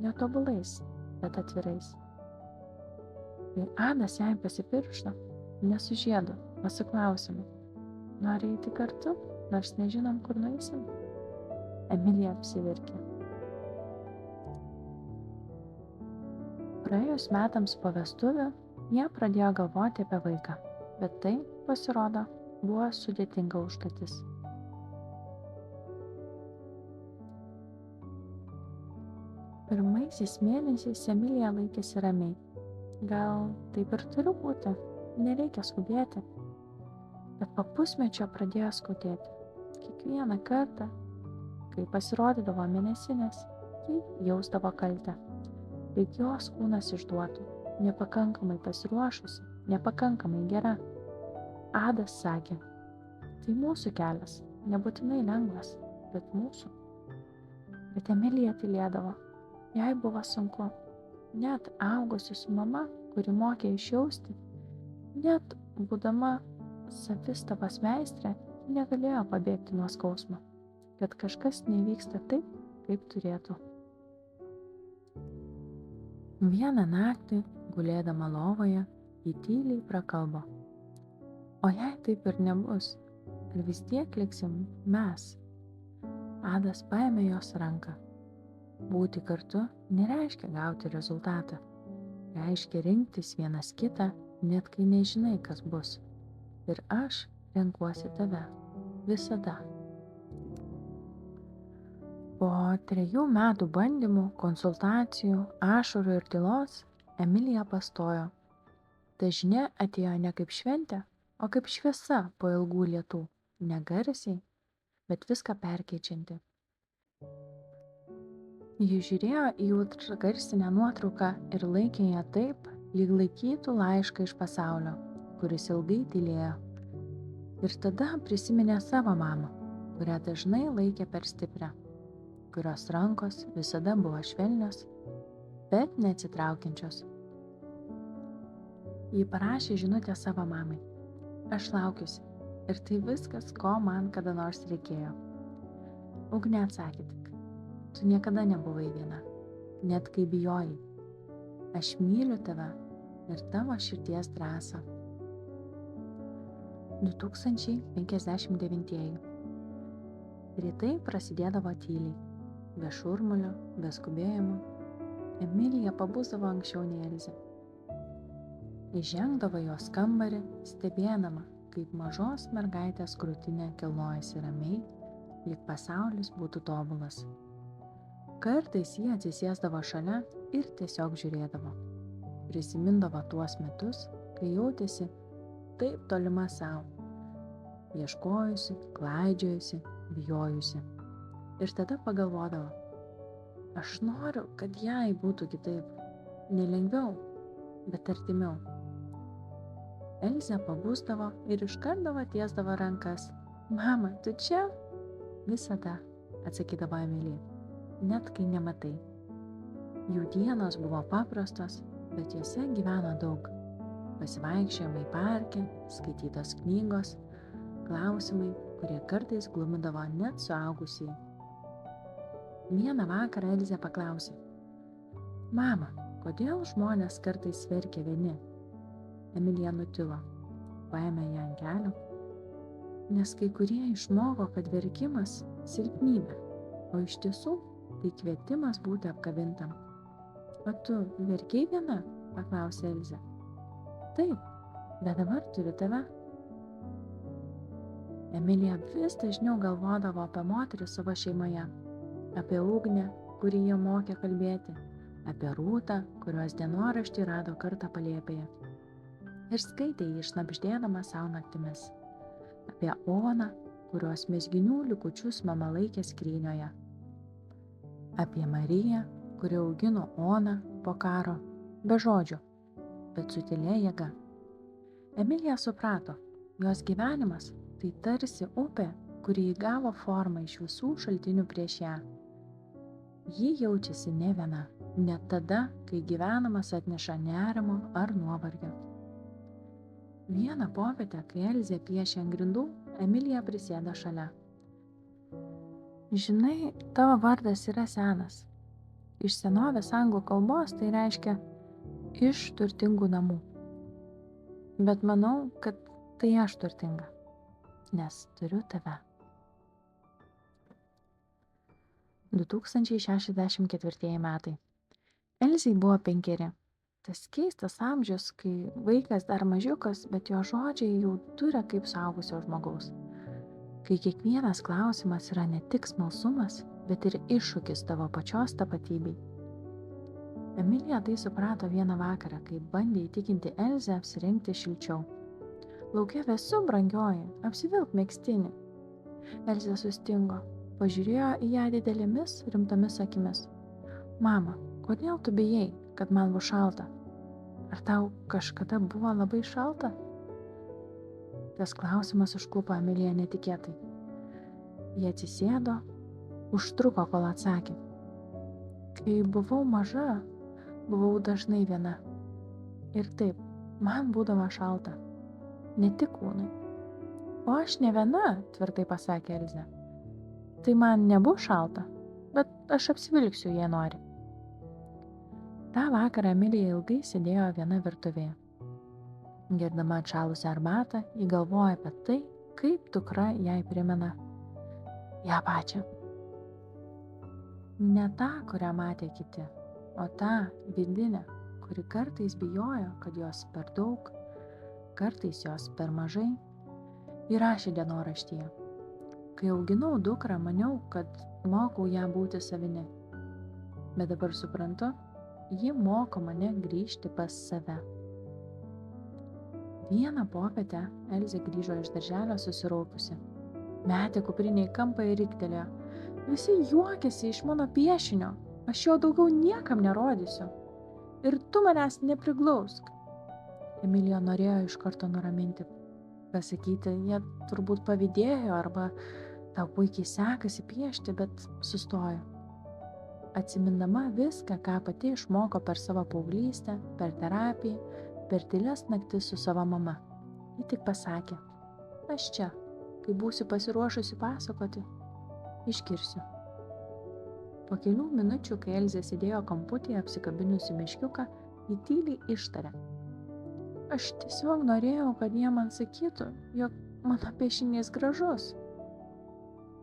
netobulais, bet atvirais. Kai Adas jai pasipiršo, nesužiedo, o su klausimu, nori eiti kartu, nors nežinom, kur nueisim? Emilija apsiverkė. Praėjus metams po vestuvių, jie pradėjo galvoti apie vaiką, bet tai, pasirodo, buvo sudėtinga užduotis. Pirmaisiais mėnesiais Emilija laikėsi ramiai. Gal taip ir turi būti, nereikia skubėti. Bet po pusmečio pradėjo skaudėti. Kiekvieną kartą, kai pasirodydavo mėnesinės, ji jausdavo kaltę. Lyg jos kūnas išduotų, nepakankamai pasiruošusi, nepakankamai gera. Adas sakė, tai mūsų kelias, nebūtinai lengvas, bet mūsų. Bet Emilija tylėdavo, jai buvo sunku. Net augusi su mama, kuri mokė išjausti, net būdama savistabos meistrė, negalėjo pabėgti nuo skausmo, kad kažkas nevyksta taip, kaip turėtų. Vieną naktį, gulėdama lovoje, ji tyliai prakalbo. O jei taip ir nebus, ir vis tiek liksim mes. Adas paėmė jos ranką. Būti kartu nereiškia gauti rezultatą. Reiškia rinktis vienas kitą, net kai nežinai, kas bus. Ir aš renkuosi tave. Visada. Po 3 metų bandymų, konsultacijų, ašarų ir tylos, Emilija pastojo. Ta žinia atėjo ne kaip šventė, o kaip šviesa po ilgų lietų, negarsiai, bet viską perkeičianti. Ji žiūrėjo į ultragarsinę nuotrauką ir laikė ją taip, lyg laikytų laišką iš pasaulio, kuris ilgai tylėjo. Ir tada prisiminė savo mamą, kurią dažnai laikė per stiprią, kurios rankos visada buvo švelnios, bet neatsitraukiančios. Ji parašė žinutę savo mamai. Aš laukiusi, ir tai viskas, ko man kada nors reikėjo. Ugnė atsakė tik, tu niekada nebuvai viena, net kai bijojai. Aš myliu tave ir tavo širdies drąsą. 2059. Rytai prasidėdavo tyliai, be šurmulio, be skubėjimo. Emilija pabusdavo anksčiau nei Elzė. Įžengdavo jos kambarį, stebėdama, kaip mažos mergaitės krūtinė kilnojasi ramiai, lyg pasaulis būtų tobulas. Kartais ji atsisėsdavo šalia ir tiesiog žiūrėdavo. prisimindavo tuos metus, kai jautėsi taip tolima savo, ieškojusi, klaidžiojusi, bijojusi. Ir tada pagalvodavo, aš noriu, kad jai būtų kitaip, ne lengviau, bet artimiau. Elzė pabusdavo ir iškardavo tiesdavo rankas. Mama, tu čia? Visada, atsakydavo Emilija, net kai nematai. Jų dienos buvo paprastos, bet jose gyveno daug. Pasivaikščiojimai parke, skaitytos knygos, klausimai, kurie kartais glumindavo net suaugusį. Vieną vakarą Elzė paklausė, mama, kodėl žmonės kartais verkia vieni? Emilija nutilo, paėmė ją ant kelių, nes kai kurie išmoko, kad verkimas silpnybė, o iš tiesų tai kvietimas būti apkabintam. O tu verkiai viena? Paklausė Elzė. Taip, bet dabar turiu tave. Emilija vis dažniau galvodavo apie moterį savo šeimoje, apie Ugnę, kuri ją mokė kalbėti, apie Rūtą, kurios dienoraštį rado kartą palėpėje. Ir skaitė jį šnabždėdama savo naktimis, apie Oną, kurios mezginių likučius mama laikė skrynioje, apie Mariją, kuri augino Oną po karo, be žodžių, bet su tylia jėga. Emilija suprato, jos gyvenimas tai tarsi upė, kuri įgavo formą iš visų šaltinių prieš ją. Ji jaučiasi ne viena, net tada, kai gyvenimas atneša nerimo ar nuovargio. Vieną popietę, kai Elzė piešė ant grindų, Emilija prisėdo šalia. Žinai, tavo vardas yra senas. Iš senovės anglų kalbos tai reiškia iš turtingų namų. Bet manau, kad tai aš turtinga, nes turiu tave. 2064 metai. Elzei buvo 5. Tas keistas amžius, kai vaikas dar mažiukas, bet jo žodžiai jau turi kaip suaugusio žmogaus. Kai kiekvienas klausimas yra ne tik smalsumas, bet ir iššūkis tavo pačios tapatybei. Emilija tai suprato vieną vakarą, kai bandė įtikinti Elzę apsirengti šilčiau. Lauke vėsu, brangioji, apsivilk megztinį. Elzė sustingo, pažiūrėjo į ją didelėmis, rimtomis akimis. Mama, kodėl tu bijai, kad man bus šalta? Ar tau kažkada buvo labai šalta? Tas klausimas užklupo Emiliją netikėtai. Jie atsisėdo, užtruko, kol atsakė. Kai buvau maža, buvau dažnai viena. Ir taip, man būdavo šalta. Ne tik kūnui. O aš ne viena, tvirtai pasakė Elzė. Tai man nebus šalta, bet aš apsivilksiu, jei nori. Ta vakarą Emilija ilgai sėdėjo viena virtuvėje. Gerdama atšalusią arbatą, ji galvoja apie tai, kaip dukra jai primena ją pačią. Ne tą, kurią matė kiti, o tą vidinę, kuri kartais bijojo, kad jos per daug, kartais jos per mažai. Ji rašė dienoraštyje. Kai auginau dukrą, maniau, kad mokau ją būti savimi. Bet dabar suprantu, ji moko mane grįžti pas save. Vieną popietę Elzė grįžo iš darželio susiraukusi. Metė kuprinę į kampą ir riktelėjo. Visi juokiasi iš mano piešinio. Aš jo daugiau niekam nerodysiu. Ir tu manęs nepriglausk. Emilija norėjo iš karto nuraminti. Pasakyti, jie turbūt pavydėjo arba tau puikiai sekasi piešti, bet sustojo. Atsimindama viską, ką pati išmoko per savo paauglystę, per terapiją, per tylias naktis su savo mama. Ji tik pasakė, aš čia, kai būsiu pasiruošusi pasakoti, išgirsiu. Po kelių minučių, kai Elzė sėdėjo kamputyje apsikabinusi meškiuką, ji tyliai ištarė. Aš tiesiog norėjau, kad jie man sakytų, jog mano piešinys gražus.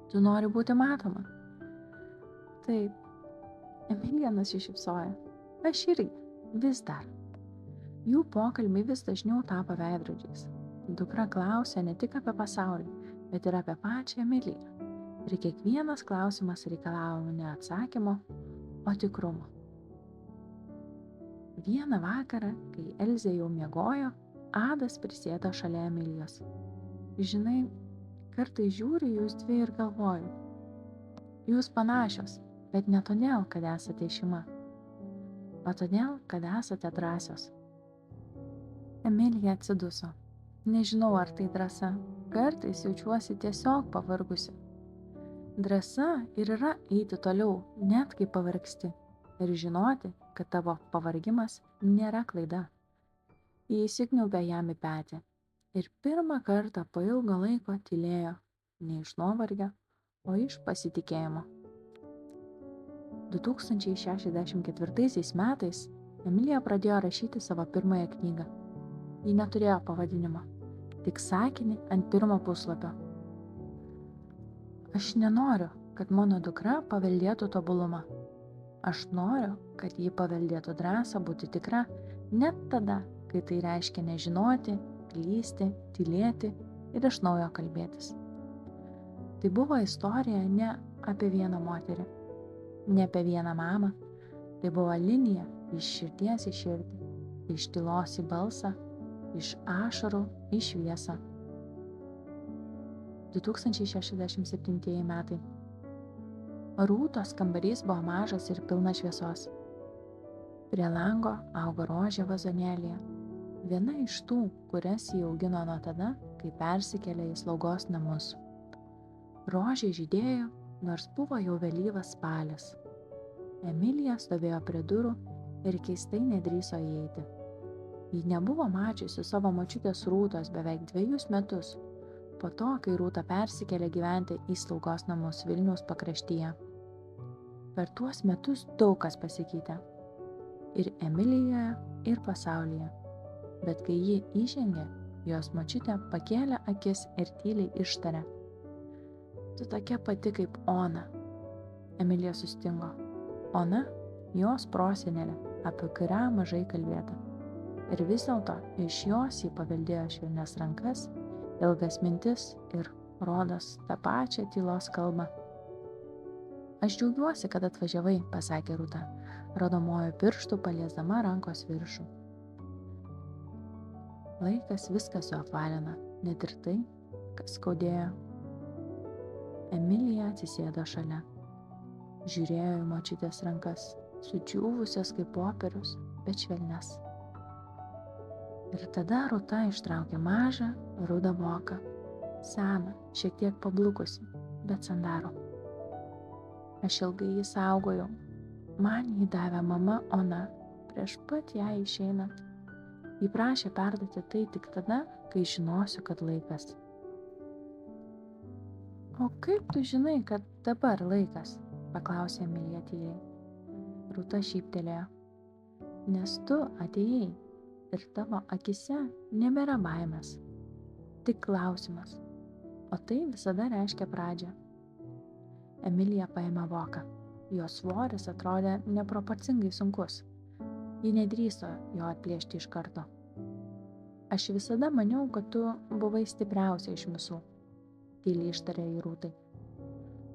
Tu nori būti matoma? Taip. Emilija nusišypsojo. Aš irgi, vis dar. Jų pokalbiai vis dažniau tapo veidrodžiais. Dukra klausė ne tik apie pasaulį, bet ir apie pačią Emiliją. Ir kiekvienas klausimas reikalavo ne atsakymo, o tikrumo. Vieną vakarą, kai Elzė jau miegojo, Adas prisėdo šalia Emilijos. Žinai, kartais žiūriu jūs dvi ir galvoju. Jūs panašios, bet ne todėl, kad esate šeima, o todėl, kad esate drąsios. Emilija atsiduso. Nežinau, ar tai drąsa. Kartais jaučiuosi tiesiog pavargusi. Drąsa ir yra eiti toliau, net kai pavargsti. Ir žinoti, kad tavo pavargimas nėra klaida. Jie įsikniaubė jam į petį. Ir pirmą kartą po ilgo laiko tylėjo. Ne iš nuovargio, o iš pasitikėjimo. 2064 metais Emilija pradėjo rašyti savo pirmąją knygą. Ji neturėjo pavadinimo, tik sakinį ant pirmo puslapio. Aš nenoriu, kad mano dukra paveldėtų tobulumą. Aš noriu, kad ji paveldėtų drąsą būti tikra net tada, kai tai reiškia nežinoti, klysti, tylėti ir iš naujo kalbėtis. Tai buvo istorija ne apie vieną moterį, ne apie vieną mamą. Tai buvo linija iš širdies į širdį, iš tylos į balsą, iš ašarų į šviesą. 2067 metai. Rūtos kambarys buvo mažas ir pilnas šviesos. Prie lango augo rožė vazonėlyje. Viena iš tų, kurias jį augino nuo tada, kai persikėlė į slaugos namus. Rožė žydėjo, nors buvo jau vėlyvas spalis. Emilija stovėjo prie durų ir keistai nedrįso įeiti. Ji nebuvo mačiusi savo močiutės Rūtos beveik 2 metus, po to, kai Rūta persikėlė gyventi į slaugos namus Vilniaus pakraštyje. Per tuos metus daug kas pasikeitė. Ir Emilijoje, ir pasaulyje. Bet kai ji įžengė, jos močiutė pakėlė akis ir tyliai ištarė. Tu tokia pati kaip Ona. Emilija sustingo. Ona, jos prosenelė, apie kurią mažai kalbėta. Ir vis dėlto iš jos jį paveldėjo švelnias rankas, ilgas mintis ir, rodos, tą pačią tylos kalbą. Aš džiaugiuosi, kad atvažiavai, pasakė Rūta, rodomojo pirštų paliesdama rankos viršų. Laikas viską suapvalina, net ir tai, kas skaudėjo. Emilija atsisėdo šalia. Žiūrėjo į močiutės rankas, sudžiūvusias kaip popierius, bet švelnes. Ir tada Rūta ištraukė mažą, rudą voką, seną, šiek tiek pablukusi, bet sandarų. Aš ilgai jį saugojau. Man jį davė mama Ona, prieš pat ją išeinant. Ji prašė perduoti tai tik tada, kai žinosiu, kad laikas. O kaip tu žinai, kad dabar laikas? Paklausė Emilija tyliai. Rūta šyptelėjo. Nes tu atėjai ir tavo akise nebėra baimės. Tik klausimas. O tai visada reiškia pradžią. Emilija paėmė voką. Jos svoris atrodė neproporcingai sunkus. Ji nedrįso jo atplėšti iš karto. Aš visada maniau, kad tu buvai stipriausia iš visų, tyliai ištarė į Rūtai.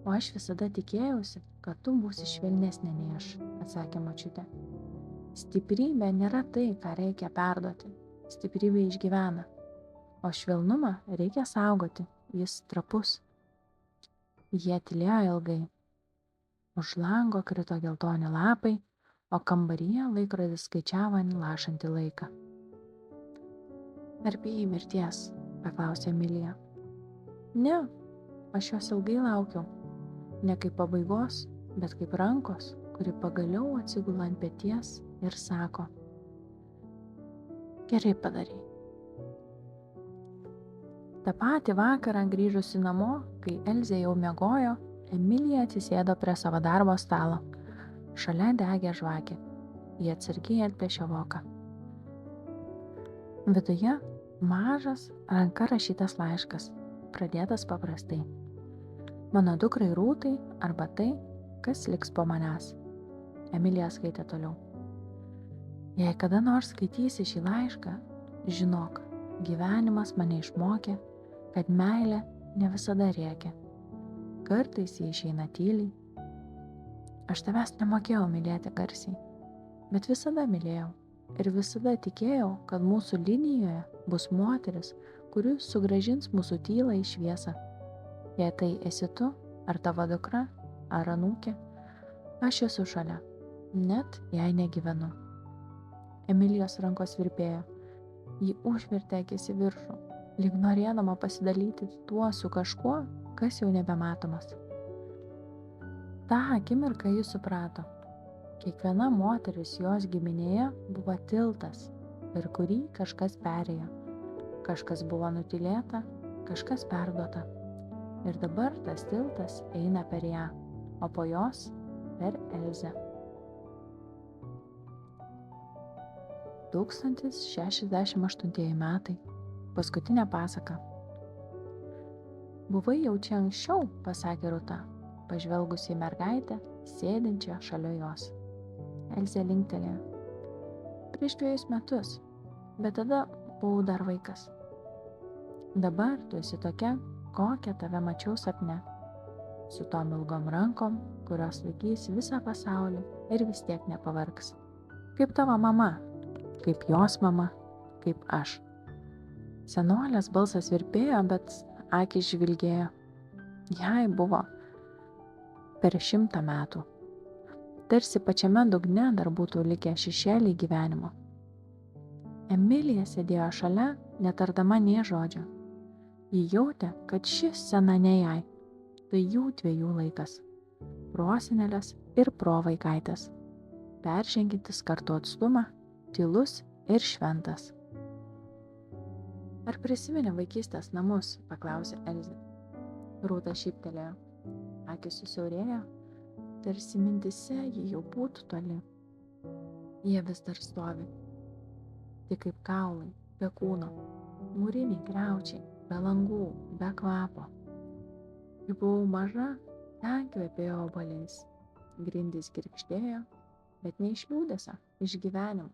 O aš visada tikėjausi, kad tu būsi švelnesnė nei aš, atsakė močiutė. Stiprybė nėra tai, ką reikia perduoti. Stiprybė išgyvena. O švelnumą reikia saugoti, jis trapus. Jie tylėjo ilgai. Už lango krito geltoni lapai, o kambaryje laikrodis skaičiavo lašantį laiką. Ar bijai mirties? Paklausė Emilija. Ne, aš jos ilgai laukiau. Ne kaip pabaigos, bet kaip rankos, kuri pagaliau atsigula ant peties ir sako. Gerai padarei. Ta patį vakarą grįžusi namo, kai Elzė jau miegojo, Emilija atsisėdo prie savo darbo stalo. Šalia degė žvakė. Ji atsargiai atplėšė voką. Viduje mažas, ranka rašytas laiškas, pradėtas paprastai. Mano dukrai Rūtai arba tai, kas liks po manęs. Emilija skaitė toliau. Jei kada nors skaitysi šį laišką, žinok, gyvenimas mane išmokė, kad meilė ne visada rėkia. Kartais jie išeina tyliai. Aš tavęs nemokėjau mylėti garsiai, bet visada mylėjau. ir visada tikėjau, kad mūsų linijoje bus moteris, kuri sugrąžins mūsų tylą į šviesą. Jei tai esi tu, ar tavo dukra, ar anūkė, aš esu šalia, net jei negyvenu. Emilijos rankos virpėjo. Ji užvertė akis į viršų, lyg norėdama pasidalyti tuo su kažkuo, kas jau nebematomas. Ta akimirką ji suprato. Kiekviena moteris jos giminėje buvo tiltas, per kurį kažkas perėjo. Kažkas buvo nutylėta, kažkas perduota. Ir dabar tas tiltas eina per ją, o po jos per Elzę. 1068 metai. Paskutinė pasaka. Buvai jau čia anksčiau, pasakė Rūta, pažvelgusi į mergaitę, sėdinčią šalia jos. Elzė linktelėjo. Prieš 2 metus, bet tada buvau dar vaikas. Dabar tu esi tokia, kokią tave mačiau sapne. Su tom ilgom rankom, kurios laikys visą pasaulį ir vis tiek nepavargs. Kaip tavo mama, kaip jos mama, kaip aš. Senolės balsas virpėjo, bet akys žvilgėjo. Jai buvo per 100 metų. Tarsi pačiame dugne dar būtų likę šešėliai gyvenimo. Emilija sėdėjo šalia, netardama nė žodžio. Ji jautė, kad ši scena ne jai. Tai jų 2 laikas. Prosenelės ir provaikaitės. Peržengiantis kartu atstumą, tylus ir šventas. Ar prisimeni vaikystės namus, paklausė Elzė. Rūta šyptelėjo. Akis susiaurėjo, tarsi mintise ji jau būtų toli. Jie vis dar stovi. Tik kaip kaulai, be kūno, mūriniai griaučiai, be langų, be kvapo. Kai buvau maža, ten kvepėjo obuoliais. Grindys girgždėjo, bet ne iš liūdesio, iš gyvenimo.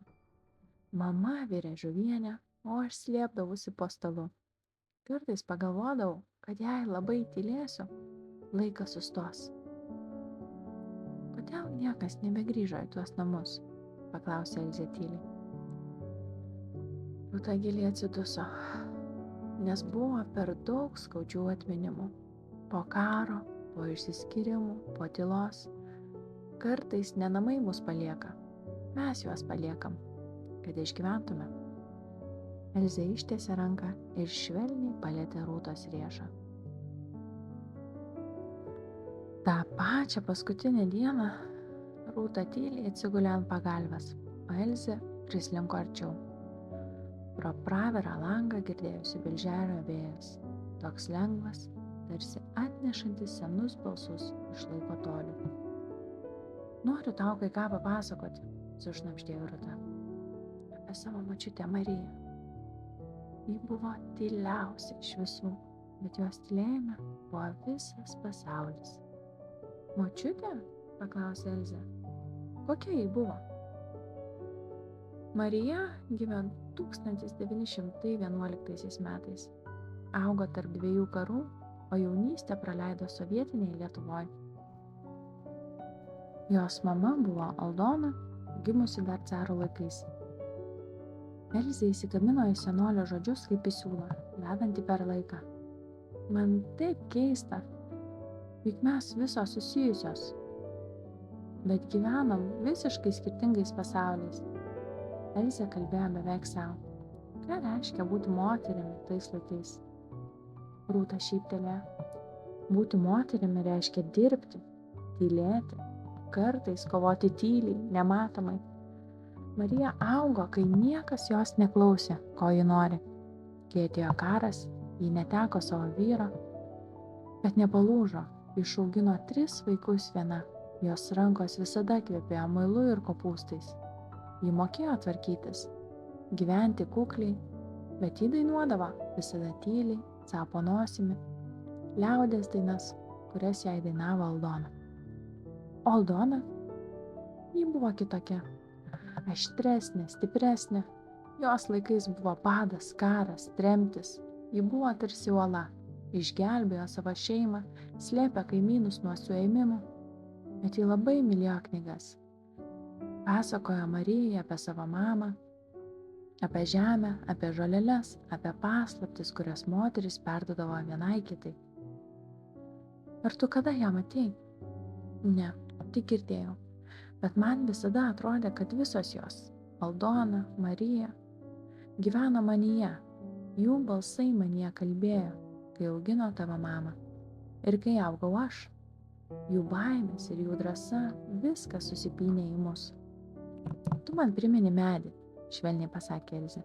Mama virė žuvienę, o aš slėpdavusi po stalu. Kartais pagalvodavau, kad jei labai tylėsiu, laikas sustos. Kodėl niekas nebegrįžo į tuos namus? Paklausė Elzė tyliai. Rūta giliai atsiduso, nes buvo per daug skaudžių atminimų. Po karo, po išsiskyrimų, po tylos. Kartais ne namai mus palieka, mes juos paliekam, kad išgyventume. Elzė ištiesė ranką ir švelniai palietė Rūtos riešą. Ta pačią paskutinę dieną Rūta tyliai atsigulė ant pagalvės, o Elzė prislinko arčiau. Pro pravirą langą girdėjosi birželio vėjas, toks lengvas, tarsi atnešantis senus balsus iš laiko tolių. Noriu tau kai ką papasakoti, sušnabždėjo Rūta. Apie savo močiutę Mariją. Ji buvo tyliausia iš visų, bet jos tylėjime buvo visas pasaulis. Močiutė? Paklausė Elzė. Kokia ji buvo? Marija gimė 1911 metais. Augo tarp 2 karų, o jaunystę praleido sovietinėje Lietuvoje. Jos mama buvo Aldona, gimusi dar caro laikais. Elzė įsikabino į senolio žodžius kaip į siūlą, vedantį per laiką. Man taip keista, juk mes visos susijusios, bet gyvenam visiškai skirtingais pasauliais. Elzė kalbėjo beveik savo. Ką reiškia būti moterimi tais laikais? Rūta šyptelėjo. Būti moterimi reiškia dirbti, tylėti, kartais kovoti tyliai, nematomai. Marija augo, kai niekas jos neklausė, ko ji nori. Kai atėjo karas, ji neteko savo vyro, bet nepalūžo, išaugino 3 vaikus viena. Jos rankos visada kvepėjo muilu ir kopūstais. Ji mokėjo tvarkytis, gyventi kukliai, bet ji dainuodavo visada tyliai, capo nosimi, liaudies dainas, kurias jai dainavo Aldona. O Aldona, ji buvo kitokia. Aštresnė, stipresnė. Jos laikais buvo badas, karas, tremtis. Ji buvo tarsi uola. Išgelbėjo savo šeimą, slėpė kaimynus nuo suėmimų. Bet ji labai mylėjo knygas. Pasakojo Marijai apie savo mamą, Apie žemę, apie žoleles, apie paslaptis, kurias moteris perduodavo vienai kitai. Ar tu kada ją matei? Ne, tik girdėjau. Bet man visada atrodė, kad visos jos – Aldona, Marija – gyveno manyje. Jų balsai manyje kalbėjo, kai augino tavo mamą. Ir kai augau aš, jų baimės ir jų drąsa viskas susipynė į mus. Tu man primeni medį, švelniai pasakė Elzė,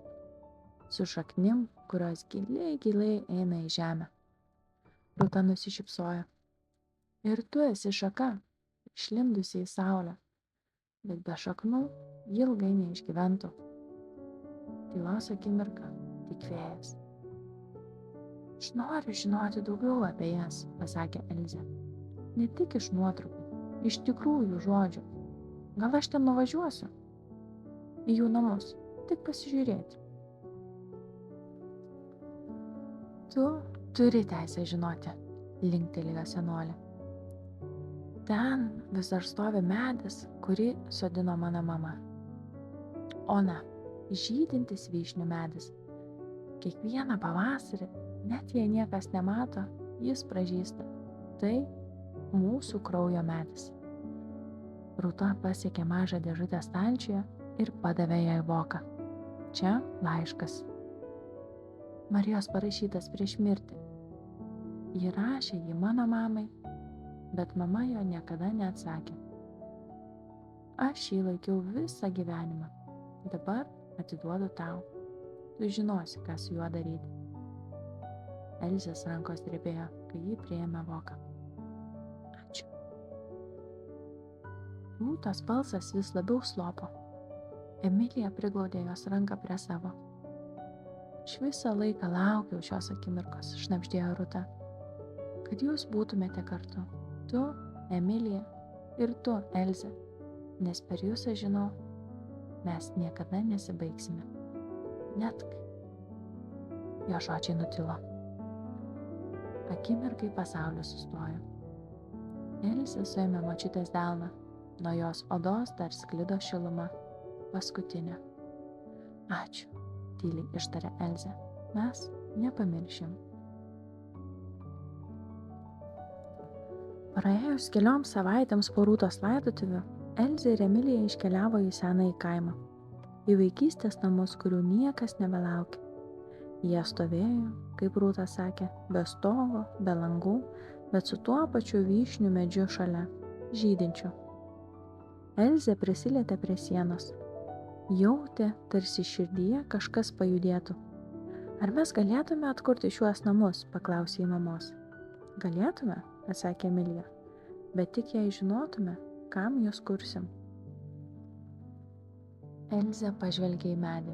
su šaknim, kurios giliai eina į žemę. Rūta nusišypsojo. Ir tu esi šaka, išlindusi į saulę, bet be šaknų ji ilgai neišgyventų. Tylos akimirka, tik vėjas. Aš noriu žinoti daugiau apie jas, pasakė Elzė. Ne tik iš nuotraukų, iš tikrųjų žodžių. Gal aš ten nuvažiuosiu? Į jų namus, tik pasižiūrėti. Tu turi teisę žinoti, linktelėjo senolė. Ten vis dar stovi medis, kurį sodino mano mama. O ne, žydintis vyšnių medis. Kiekvieną pavasarį, net jei niekas nemato, jis pražysta. Tai mūsų kraujo medis. Rūta pasiekė mažą dėžutę stalčiuje ir padavė jai voką. Čia laiškas. Marijos parašytas prieš mirtį. Ji rašė jį mano mamai, bet mama jo niekada neatsakė. Aš jį laikiau visą gyvenimą. Dabar atiduodu tau. Tu žinosi, ką su juo daryti. Elzės rankos drebėjo, kai ji priėmė voką. Ačiū. Rūtos balsas vis labiau slopo. Emilija priglaudė jos ranką prie savo. Aš visą laiką laukiau šios akimirkos, šnabždėjo Rūta, kad jūs būtumėte kartu. Tu, Emilija, ir tu, Elzė, nes per jūs aš žinau, mes niekada nesibaigsime. Net kai. Jo žodžiai nutilo. Akimirkai pasaulis sustojo. Elzė suėmė močiutės delną, nuo jos odos dar sklido šiluma. Paskutinė. Ačiū, tyliai ištarė Elzė. Mes nepamiršim. Praėjus kelioms savaitėms po Rūtos laidotuvių, Elzė ir Emilija iškeliavo į senąjį kaimą. Į vaikystės namus, kurių niekas nebelaukė. Jie stovėjo, kaip Rūta sakė, be stogo, be langų, bet su tuo pačiu vyšnių medžiu šalia, žydinčiu. Elzė prisilietė prie sienos. Jautė, tarsi širdyje kažkas pajudėtų. Ar mes galėtume atkurti šiuos namus, paklausė į mamos. Galėtume, atsakė Emilija, bet tik jei žinotume, kam juos kursim. Elzė pažvelgė į medį.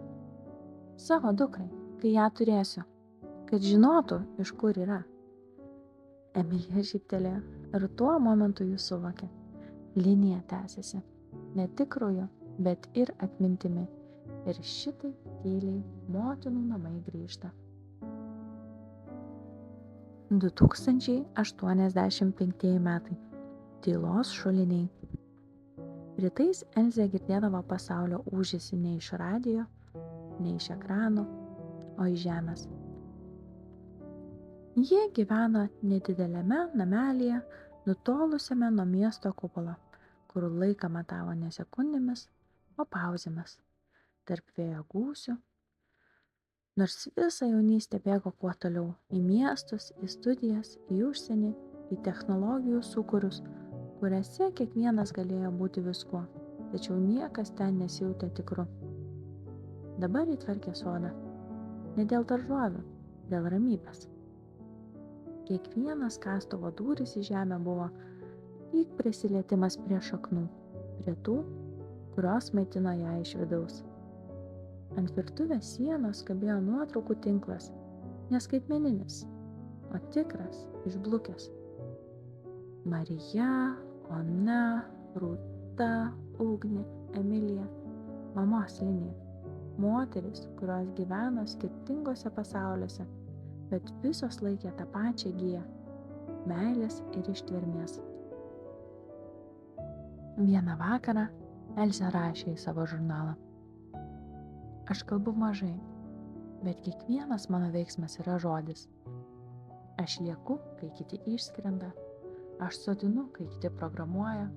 Savo dukrai, kai ją turėsiu, kad žinotų, iš kur yra. Emilija šyptelėjo ir tuo momentu jis suvokė. Linija tęsiasi, ne tik krauju, bet ir atmintimi. Ir šitai tyliai motinų namai grįžta. 2085 metai. Tylos šuliniai. Rytais Elzė girdėdavo pasaulio ūžesį ne iš radijo, ne iš ekranų, o iš žemės. Jie gyveno nedideliame namelyje, nutolusiame nuo miesto kupolo, kur laiką matavo ne sekundėmis, o pauzėmis, tarp vėjo gūsių. Nors visą jaunystę bėgo kuo toliau į miestus, į studijas, į užsienį, į technologijų sūkurius, kuriuose kiekvienas galėjo būti viskuo, tačiau niekas ten nesijautė tikru. Dabar įtvarkė sodą. Ne dėl daržovių, dėl ramybės. Kiekvienas kastuvo dūris į žemę buvo lyg prisilietimas prie šaknų, prie tų, kurios maitino ją iš vidaus. Ant virtuvės sienos kabėjo nuotraukų tinklas, neskaitmeninis, o tikras, išblukęs. Marija, Ona, Rūta, Ugnė, Emilija, mamos linija. Moterys, kurios gyveno skirtingose pasauliuose, bet visos laikė tą pačią giją – meilės ir ištvermės. Vieną vakarą Elzė rašė į savo žurnalą. Aš kalbu mažai, bet kiekvienas mano veiksmas yra žodis. Aš lieku, kai kiti išskrenda. Aš sodinu, kai kiti programuoja.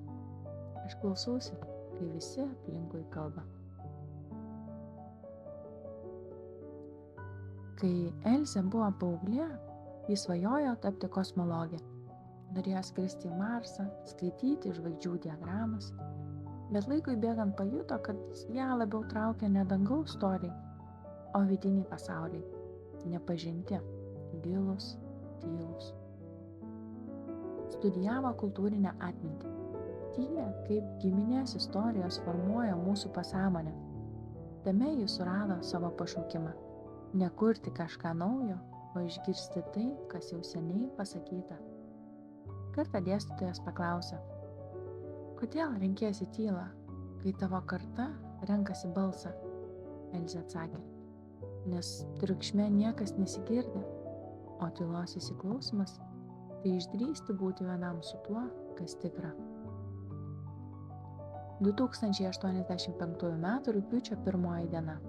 Aš klausausi, kai visi aplinkui kalba. Kai Elzė buvo paauglė, ji svajojo tapti kosmologė. Norėjo skristi į Marsą, skaityti žvaigždžių diagramas, bet laikui bėgant pajuto, kad ją labiau traukia ne dangaus storiai, o vidiniai pasauliai, nepažinti, gilūs, tylūs. Studijavo kultūrinę atmintį, tyrė, kaip giminės istorijos formuoja mūsų pasąmonę. Tame ji surado savo pašaukimą. Nekurti kažką naujo, o išgirsti tai, kas jau seniai pasakyta. Kartą dėstytojas paklausė, kodėl renkiesi tylą, kai tavo karta renkasi balsą? Elzė atsakė, nes triukšme niekas nesigirdi, o tylos įsiklausimas tai išdrįsti būti vienam su tuo, kas tikra. 2085 m. rugpjūčio 1 diena.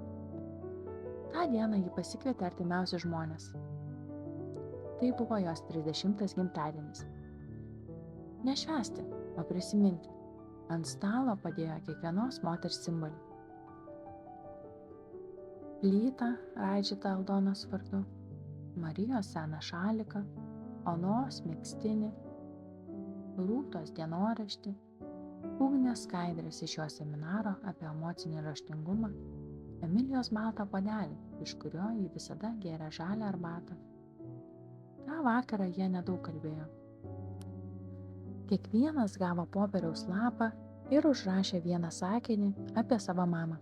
Ta diena ji pasikvietė artimiausius žmonės. Tai buvo jos 30 gimtadienis. Nešvęsti, o prisiminti. Ant stalo padėjo kiekvienos moters simbolį. Plytą raižytą Aldonos vardu, Marijos seną šaliką, Onos megztinį, Rūtos dienoraštį, Ugnės skaidrės iš jo seminaro apie emocinį raštingumą, Emilijos baltą puodelį, iš kurio ji visada gėrė žalią arbatą. Ta vakarą jie nedaug kalbėjo. Kiekvienas gavo popieriaus lapą ir užrašė vieną sakinį apie savo mamą.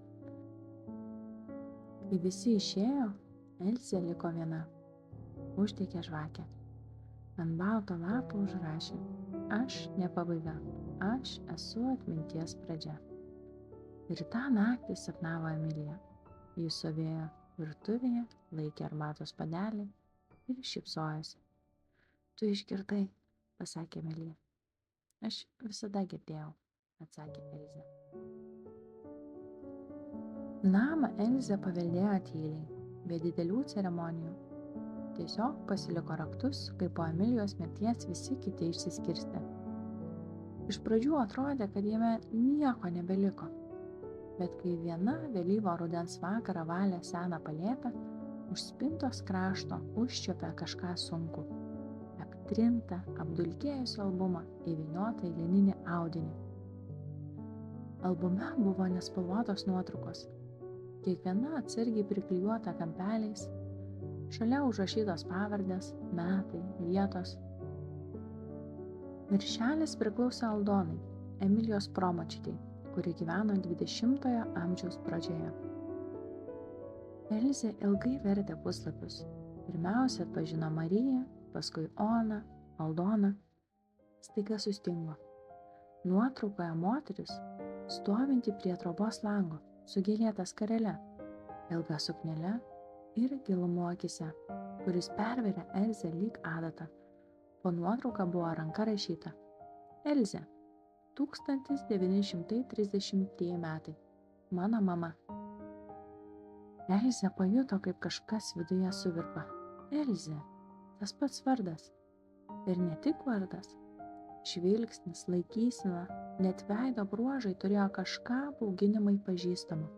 Kai visi išėjo, Elzė liko viena. Uždegė žvakę. Ant balto lapo užrašė: aš ne pabaiga, aš esu atminties pradžia. Ir tą naktį sapnavo Emilija. Jis stovėjo virtuvėje, laikė arbatos puodelį ir šypsojosi. Tu išgirdai, pasakė Emilija. Aš visada girdėjau, atsakė Elzė. Namą Elzė paveldėjo tyliai, be didelių ceremonijų. Tiesiog pasiliko raktus, kai po Emilijos mirties visi kiti išsiskirstė. Iš pradžių atrodė, kad jame nieko nebeliko. Bet kai viena vėlyvo rudens vakarą valė seną palėpę, už spintos krašto užčiuopė kažką sunkų. Aptrintą, apdulkėjusį albumą įvyniotą į lininį audinį. Albume buvo nespalvotos nuotraukos. Kiekviena atsargiai priklijuota kampeliais, šalia užrašytos pavardės, metai, vietos. Viršelis priklausė Aldonai, Emilijos promočiutei, kuri gyveno 20-ojo amžiaus pradžioje. Elzė ilgai vertė puslapius. Pirmiausia atpažino Mariją, paskui Oną, Aldoną. Staiga sustingo. Nuotraukoje moteris, stovinti prie trobos lango, su gėlėta skarele, ilga suknele ir gilumu akise, kuris perverė Elzę lyg adatą. Po nuotrauka buvo ranka rašyta: Elzė, 1930 metai. Mano mama. Elzė pajuto, kaip kažkas viduje suvirpa. Elzė, tas pats vardas. Ir ne tik vardas. Žvilgsnis, laikysena, net veido bruožai turėjo kažką bauginimai pažįstamo.